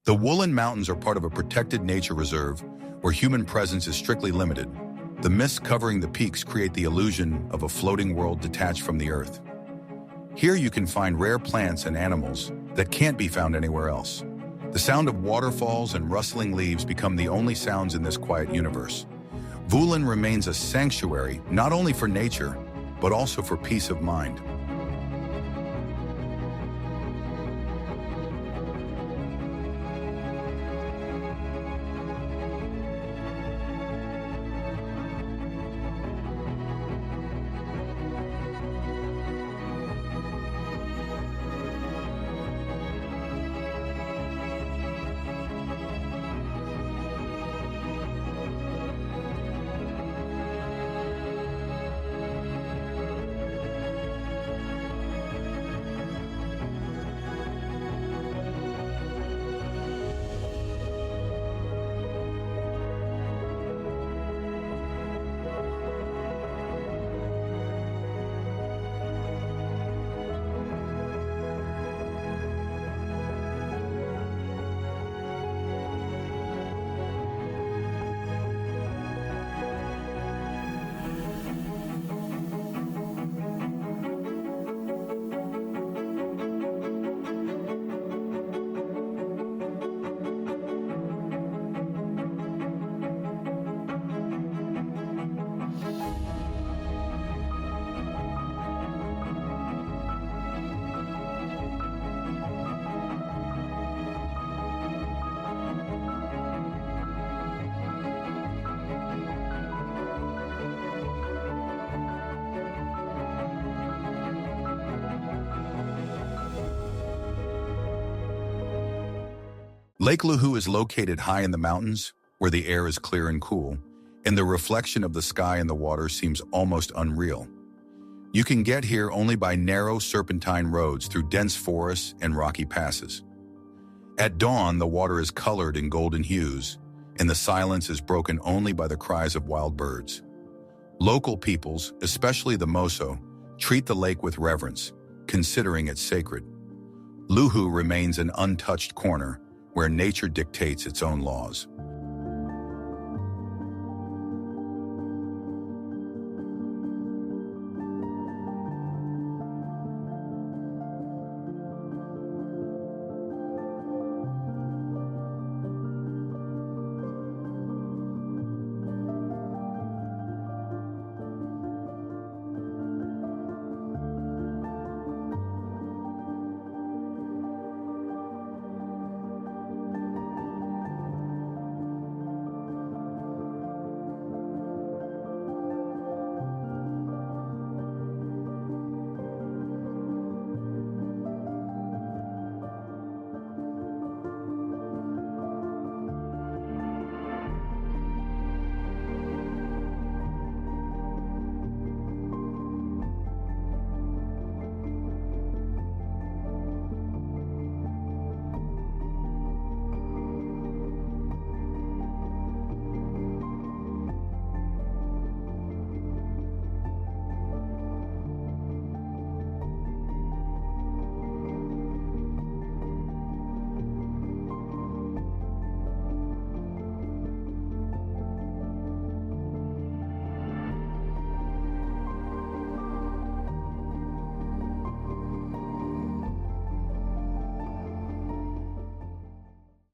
The Woolen Mountains are part of a protected nature reserve where human presence is strictly limited. The mists covering the peaks create the illusion of a floating world detached from the earth. Here you can find rare plants and animals that can't be found anywhere else. The sound of waterfalls and rustling leaves become the only sounds in this quiet universe. Woolen remains a sanctuary not only for nature, but also for peace of mind. Lake Luhu is located high in the mountains, where the air is clear and cool, and the reflection of the sky in the water seems almost unreal. You can get here only by narrow serpentine roads through dense forests and rocky passes. At dawn, the water is colored in golden hues, and the silence is broken only by the cries of wild birds. Local peoples, especially the Moso, treat the lake with reverence, considering it sacred. Luhu remains an untouched corner, where nature dictates its own laws.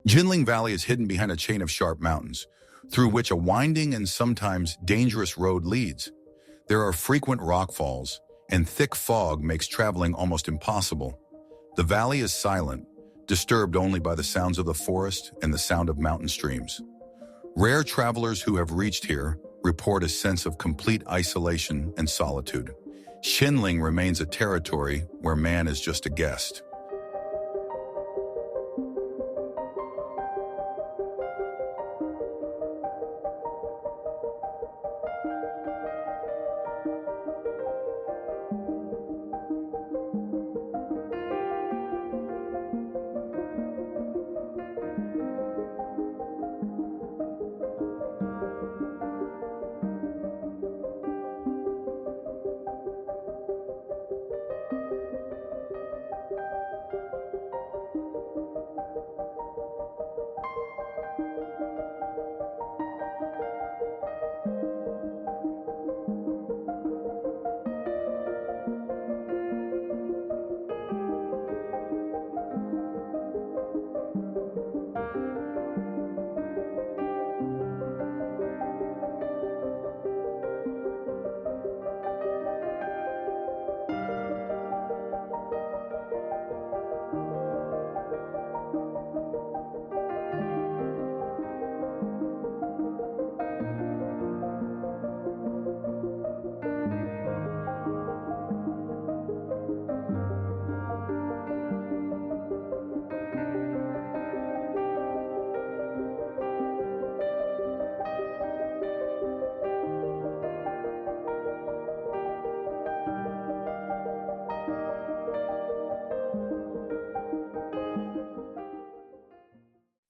Jinling Valley is hidden behind a chain of sharp mountains, through which a winding and sometimes dangerous road leads. There are frequent rockfalls, and thick fog makes traveling almost impossible. The valley is silent, disturbed only by the sounds of the forest and the sound of mountain streams. Rare travelers who have reached here report a sense of complete isolation and solitude. Jinling remains a territory where man is just a guest.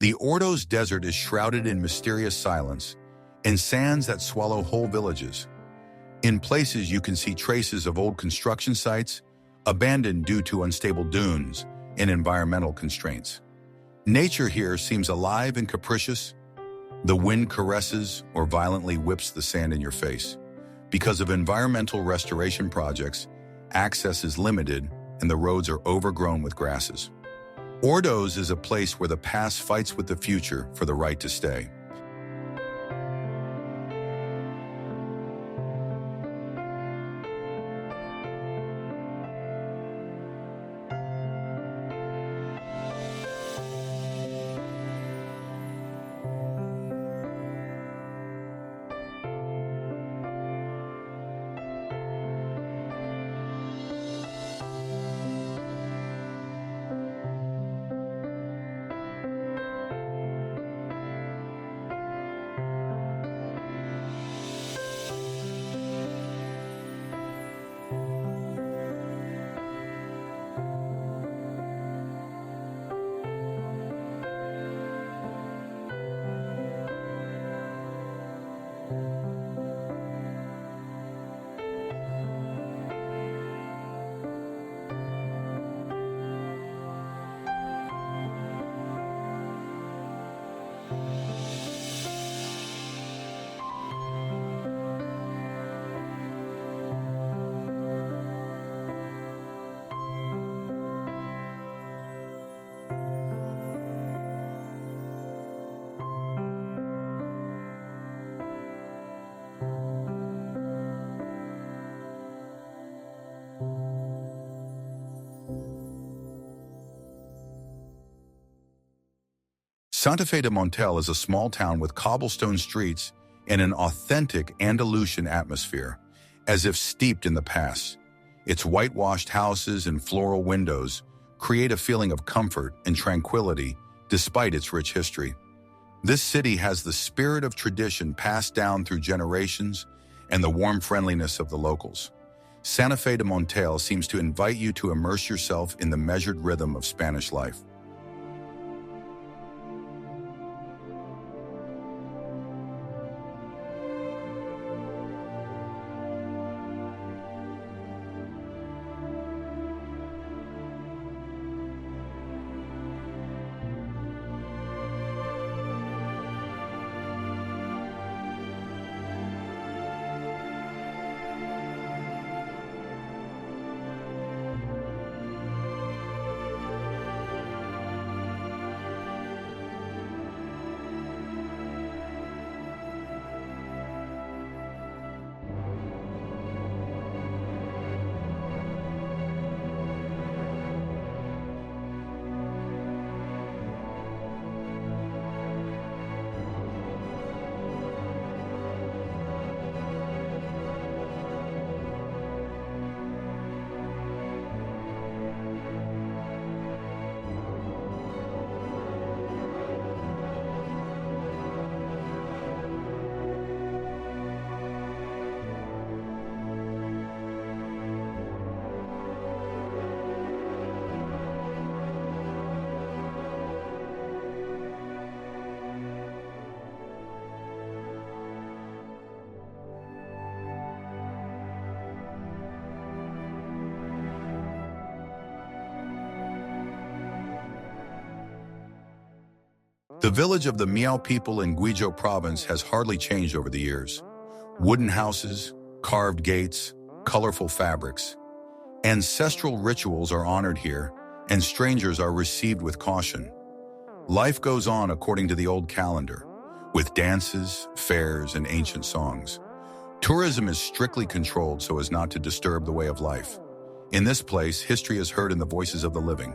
The Ordos Desert is shrouded in mysterious silence, and sands that swallow whole villages. In places you can see traces of old construction sites, abandoned due to unstable dunes and environmental constraints. Nature here seems alive and capricious. The wind caresses or violently whips the sand in your face. Because of environmental restoration projects, access is limited and the roads are overgrown with grasses. Ordos is a place where the past fights with the future for the right to stay. Santa Fe de Montel is a small town with cobblestone streets and an authentic Andalusian atmosphere, as if steeped in the past. Its whitewashed houses and floral windows create a feeling of comfort and tranquility despite its rich history. This city has the spirit of tradition passed down through generations and the warm friendliness of the locals. Santa Fe de Montel seems to invite you to immerse yourself in the measured rhythm of Spanish life. The village of the Miao people in Guizhou province has hardly changed over the years. Wooden houses, carved gates, colorful fabrics. Ancestral rituals are honored here, and strangers are received with caution. Life goes on according to the old calendar, with dances, fairs, and ancient songs. Tourism is strictly controlled so as not to disturb the way of life. In this place, history is heard in the voices of the living.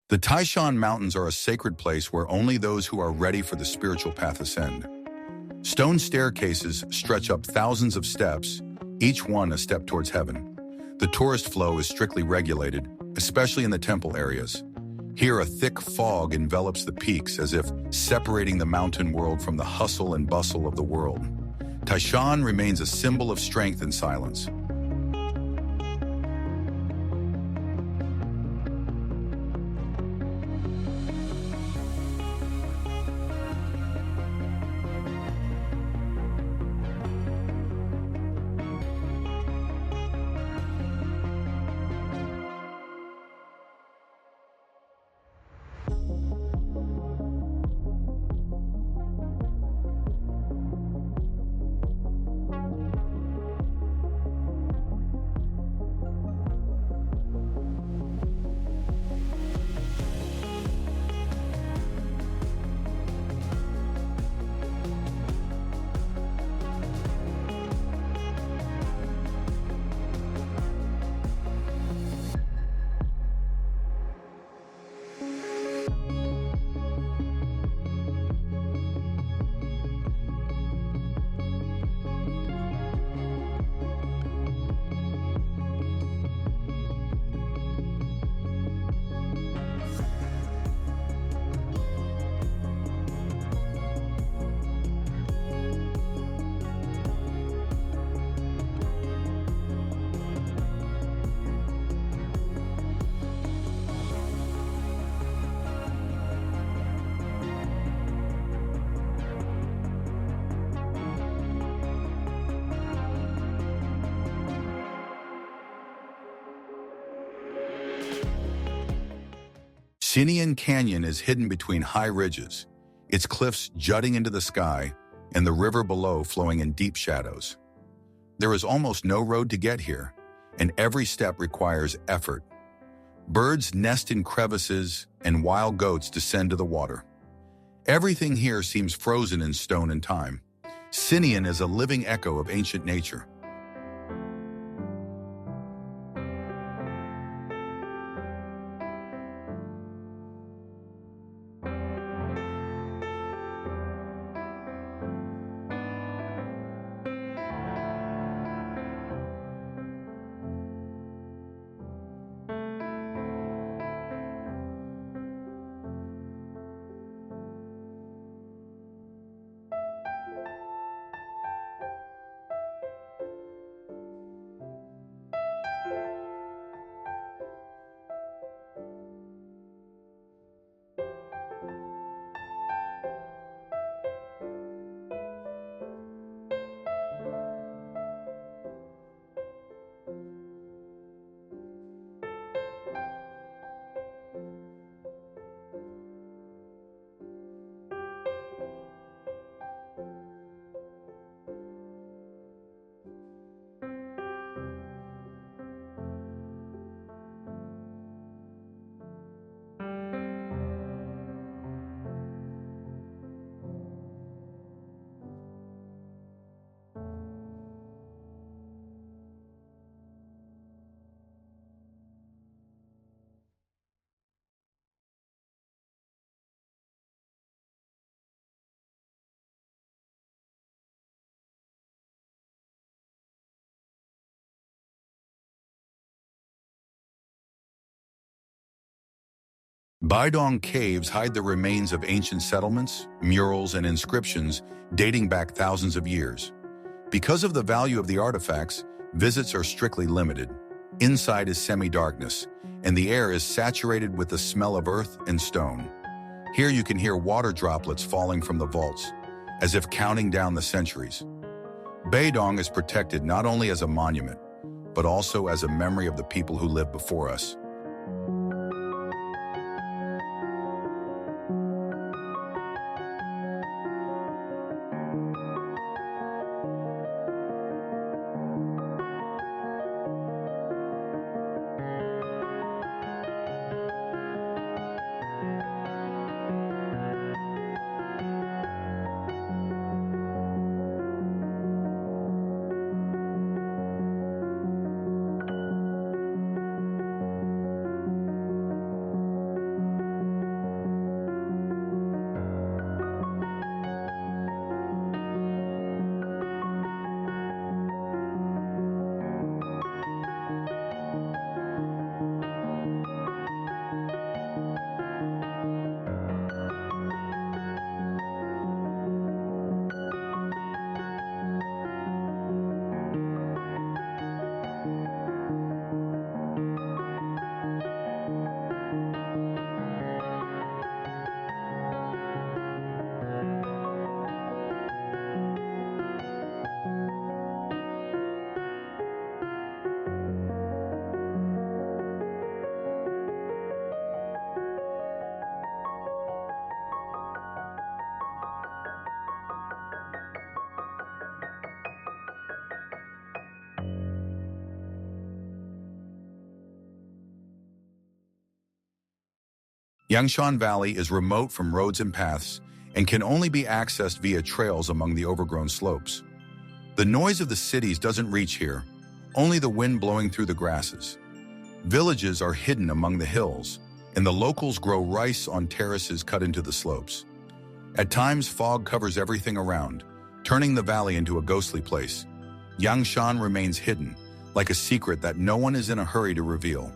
The Taishan Mountains are a sacred place where only those who are ready for the spiritual path ascend. Stone staircases stretch up thousands of steps, each one a step towards heaven. The tourist flow is strictly regulated, especially in the temple areas. Here, a thick fog envelops the peaks as if separating the mountain world from the hustle and bustle of the world. Taishan remains a symbol of strength and silence. Xinian Canyon is hidden between high ridges, its cliffs jutting into the sky and the river below flowing in deep shadows. There is almost no road to get here, and every step requires effort. Birds nest in crevices and wild goats descend to the water. Everything here seems frozen in stone and time. Xinian is a living echo of ancient nature. Baidong caves hide the remains of ancient settlements, murals, and inscriptions dating back thousands of years. Because of the value of the artifacts, visits are strictly limited. Inside is semi-darkness, and the air is saturated with the smell of earth and stone. Here you can hear water droplets falling from the vaults, as if counting down the centuries. Baidong is protected not only as a monument, but also as a memory of the people who lived before us. Yangshan Valley is remote from roads and paths and can only be accessed via trails among the overgrown slopes. The noise of the cities doesn't reach here, only the wind blowing through the grasses. Villages are hidden among the hills, and the locals grow rice on terraces cut into the slopes. At times, fog covers everything around, turning the valley into a ghostly place. Yangshan remains hidden, like a secret that no one is in a hurry to reveal.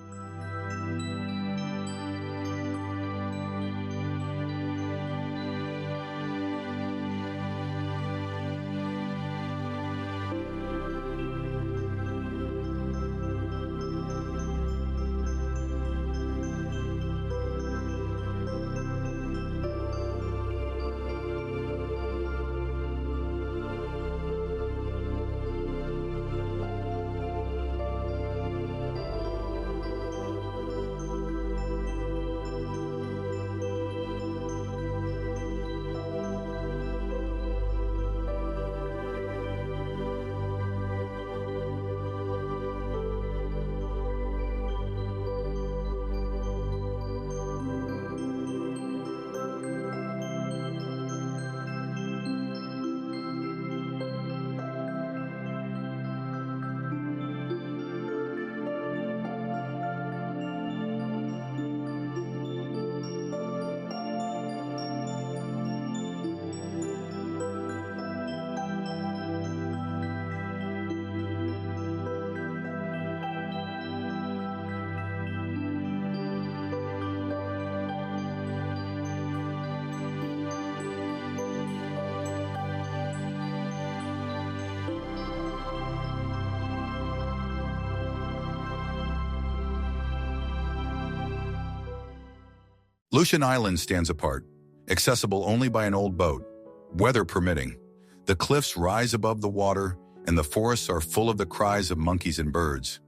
Lushan Island stands apart, accessible only by an old boat, weather permitting. The cliffs rise above the water, and the forests are full of the cries of monkeys and birds.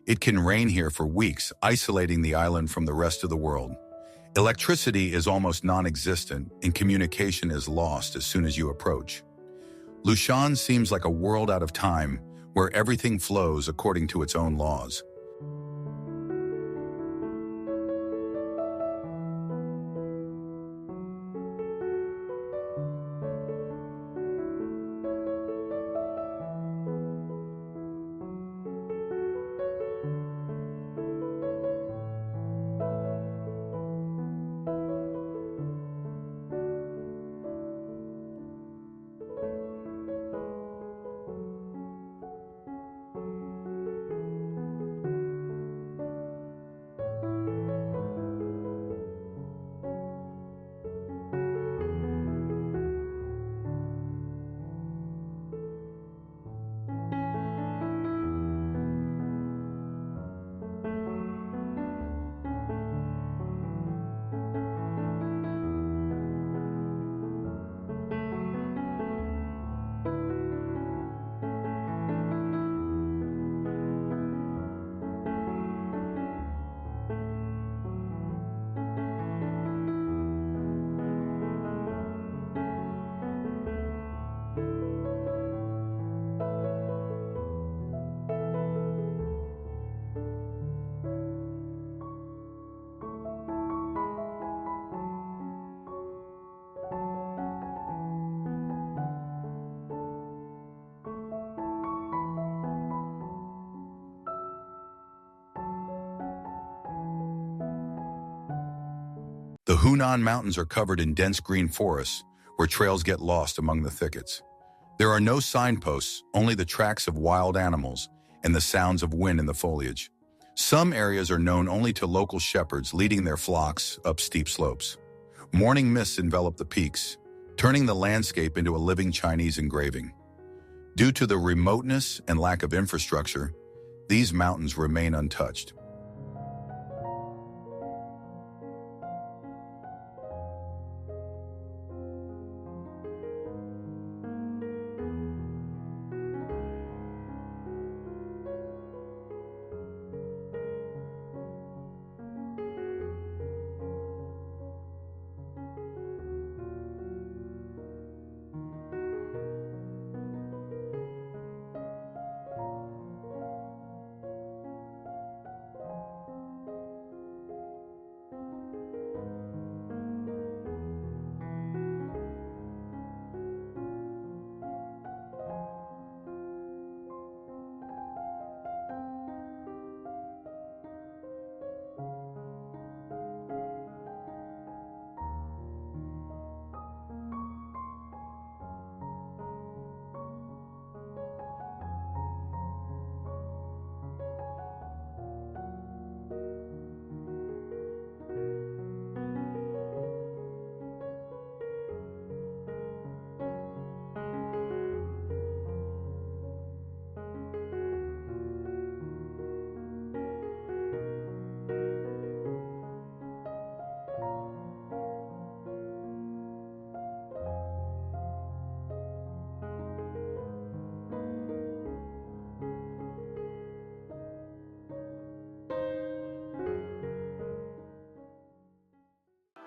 It can rain here for weeks, isolating the island from the rest of the world. Electricity is almost non-existent, and communication is lost as soon as you approach. Lushan seems like a world out of time, where everything flows according to its own laws. The Hunan Mountains are covered in dense green forests, where trails get lost among the thickets. There are no signposts, only the tracks of wild animals and the sounds of wind in the foliage. Some areas are known only to local shepherds leading their flocks up steep slopes. Morning mists envelop the peaks, turning the landscape into a living Chinese engraving. Due to the remoteness and lack of infrastructure, these mountains remain untouched.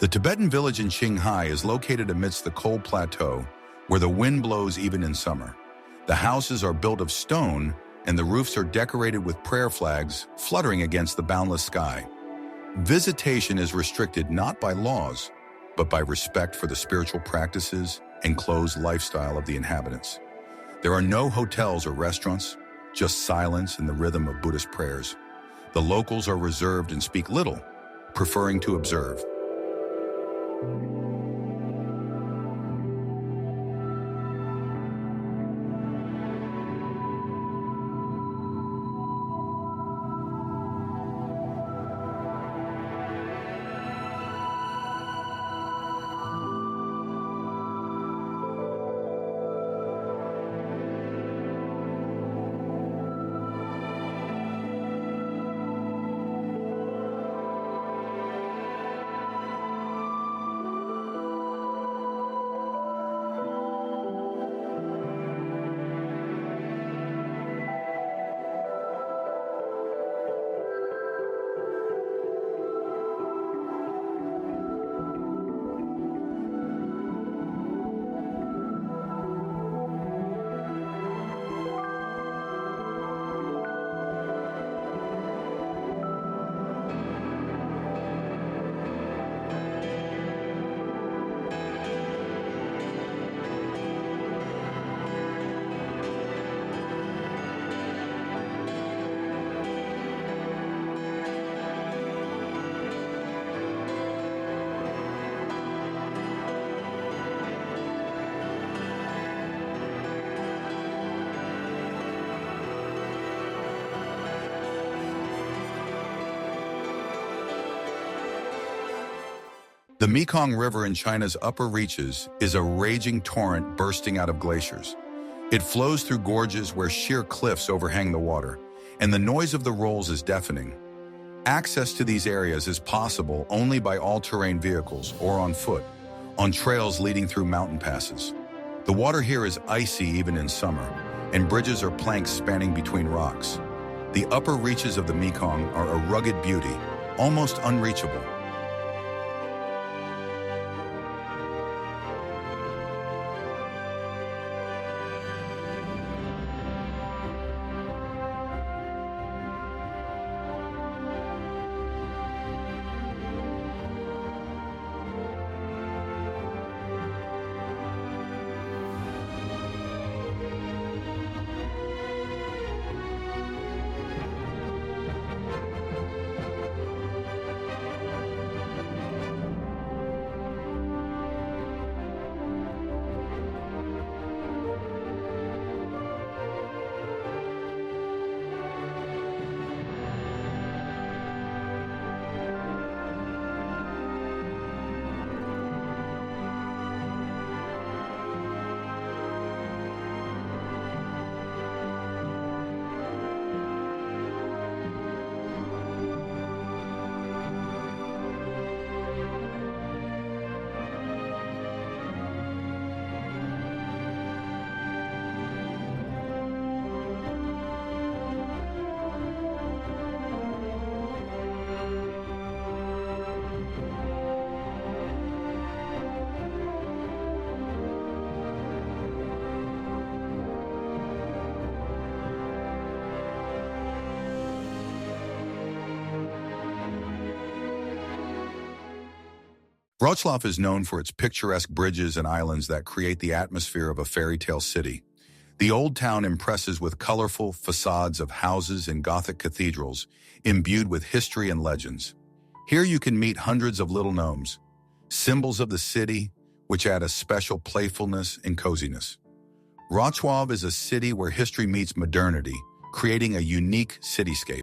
The Tibetan village in Qinghai is located amidst the cold plateau where the wind blows even in summer. The houses are built of stone and the roofs are decorated with prayer flags fluttering against the boundless sky. Visitation is restricted not by laws, but by respect for the spiritual practices and closed lifestyle of the inhabitants. There are no hotels or restaurants, just silence and the rhythm of Buddhist prayers. The locals are reserved and speak little, preferring to observe. The Mekong River in China's upper reaches is a raging torrent bursting out of glaciers. It flows through gorges where sheer cliffs overhang the water, and the noise of the rolls is deafening. Access to these areas is possible only by all-terrain vehicles or on foot, on trails leading through mountain passes. The water here is icy even in summer, and bridges are planks spanning between rocks. The upper reaches of the Mekong are a rugged beauty, almost unreachable. Wrocław is known for its picturesque bridges and islands that create the atmosphere of a fairy tale city. The old town impresses with colorful facades of houses and Gothic cathedrals, imbued with history and legends. Here you can meet hundreds of little gnomes, symbols of the city, which add a special playfulness and coziness. Wrocław is a city where history meets modernity, creating a unique cityscape.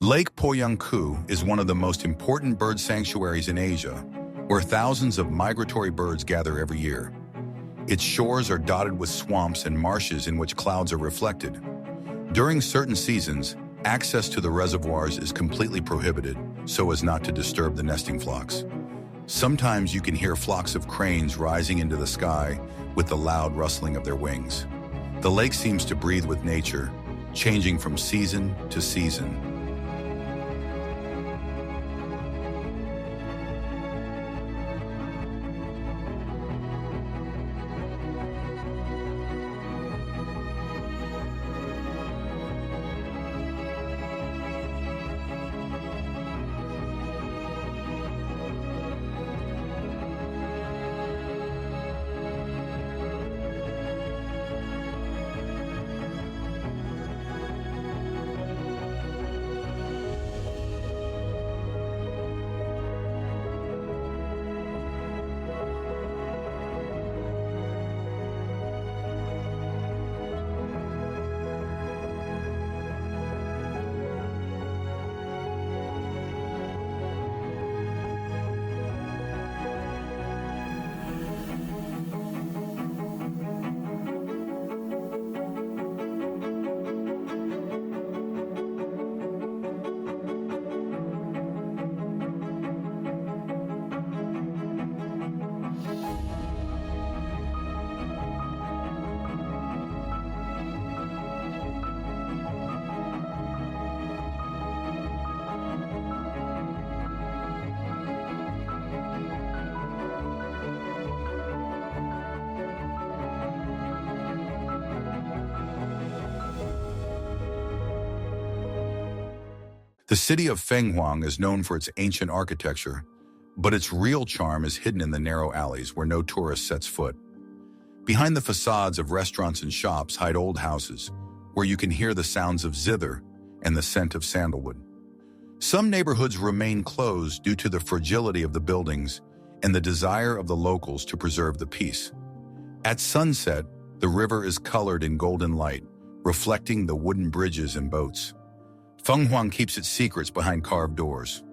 Lake Poyang-ku is one of the most important bird sanctuaries in Asia, where thousands of migratory birds gather every year. Its shores are dotted with swamps and marshes in which clouds are reflected. During certain seasons, access to the reservoirs is completely prohibited so as not to disturb the nesting flocks. Sometimes you can hear flocks of cranes rising into the sky with the loud rustling of their wings. The lake seems to breathe with nature, changing from season to season. The city of Fenghuang is known for its ancient architecture, but its real charm is hidden in the narrow alleys where no tourist sets foot. Behind the facades of restaurants and shops hide old houses, where you can hear the sounds of zither and the scent of sandalwood. Some neighborhoods remain closed due to the fragility of the buildings and the desire of the locals to preserve the peace. At sunset, the river is colored in golden light, reflecting the wooden bridges and boats. Fenghuang keeps its secrets behind carved doors.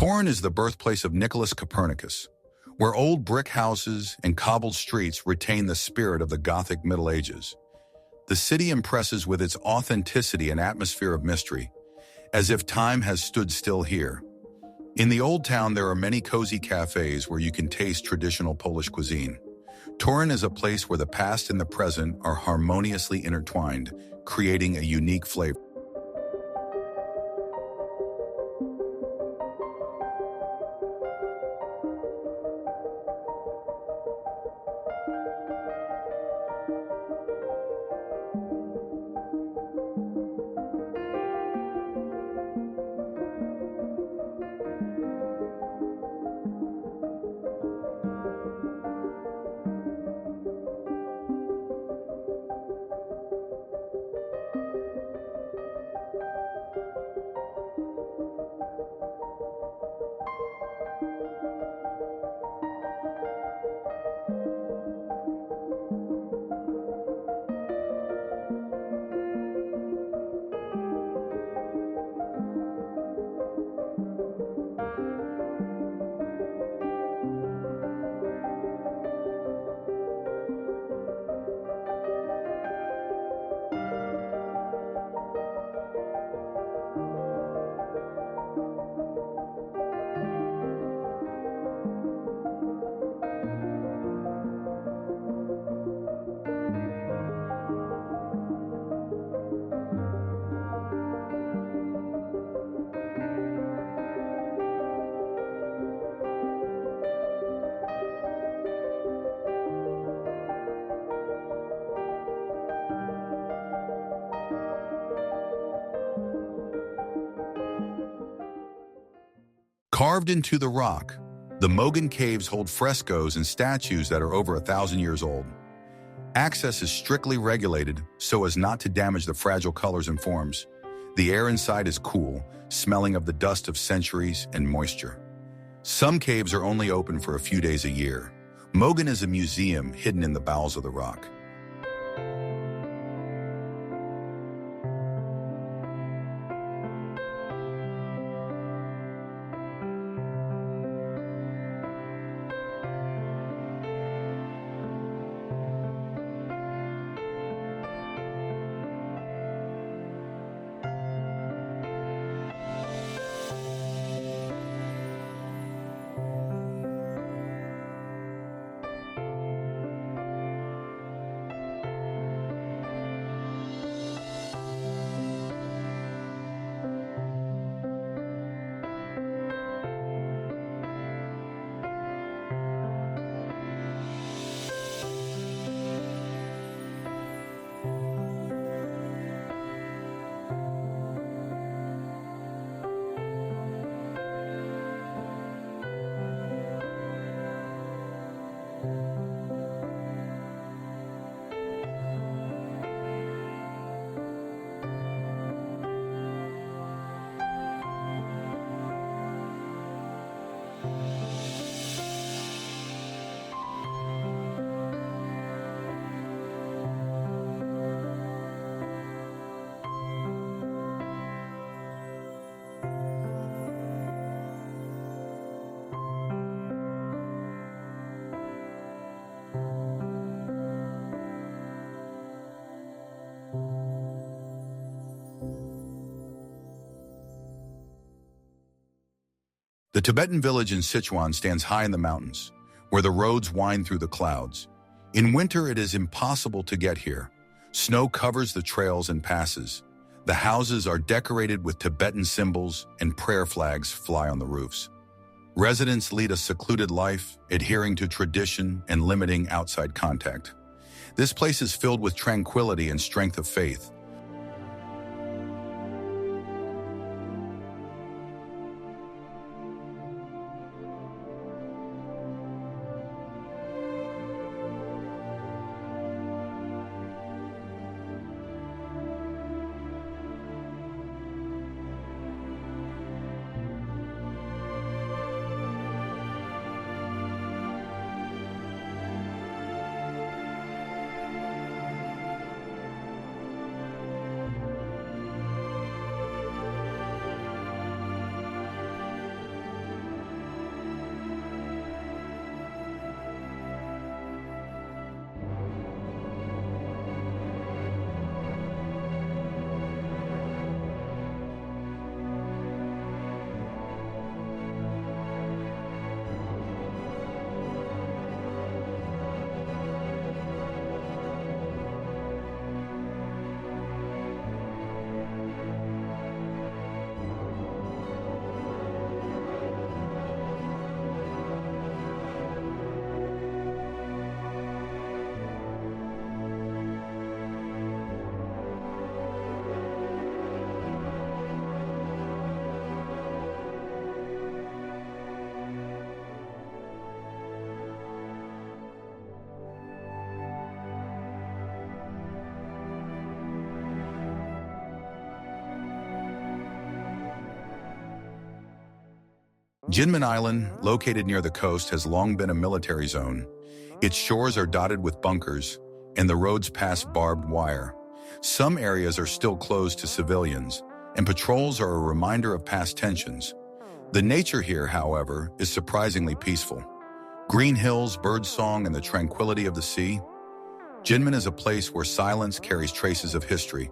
Turin is the birthplace of Nicholas Copernicus, where old brick houses and cobbled streets retain the spirit of the Gothic Middle Ages. The city impresses with its authenticity and atmosphere of mystery, as if time has stood still here. In the old town, there are many cozy cafes where you can taste traditional Polish cuisine. Turin is a place where the past and the present are harmoniously intertwined, creating a unique flavor. Carved into the rock, the Mogan Caves hold frescoes and statues that are over 1,000 years old. Access is strictly regulated so as not to damage the fragile colors and forms. The air inside is cool, smelling of the dust of centuries and moisture. Some caves are only open for a few days a year. Mogan is a museum hidden in the bowels of the rock. The Tibetan village in Sichuan stands high in the mountains, where the roads wind through the clouds. In winter, it is impossible to get here. Snow covers the trails and passes. The houses are decorated with Tibetan symbols and prayer flags fly on the roofs. Residents lead a secluded life, adhering to tradition and limiting outside contact. This place is filled with tranquility and strength of faith. Jinmen Island, located near the coast, has long been a military zone. Its shores are dotted with bunkers, and the roads pass barbed wire. Some areas are still closed to civilians, and patrols are a reminder of past tensions. The nature here, however, is surprisingly peaceful. Green hills, birdsong, and the tranquility of the sea. Jinmen is a place where silence carries traces of history.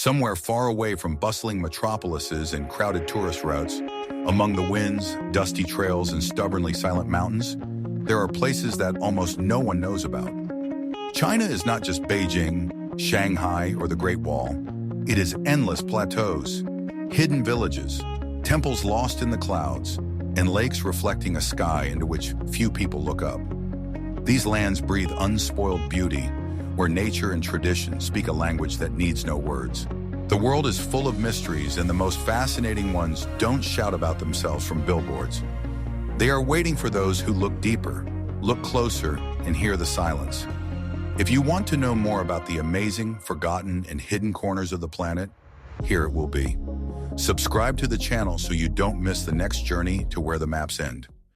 Somewhere far away from bustling metropolises and crowded tourist routes, among the winds, dusty trails, and stubbornly silent mountains, there are places that almost no one knows about. China is not just Beijing, Shanghai, or the Great Wall. It is endless plateaus, hidden villages, temples lost in the clouds, and lakes reflecting a sky into which few people look up. These lands breathe unspoiled beauty, where nature and tradition speak a language that needs no words. The world is full of mysteries, and the most fascinating ones don't shout about themselves from billboards. They are waiting for those who look deeper, look closer, and hear the silence. If you want to know more about the amazing, forgotten, and hidden corners of the planet, here it will be. Subscribe to the channel so you don't miss the next journey to where the maps end.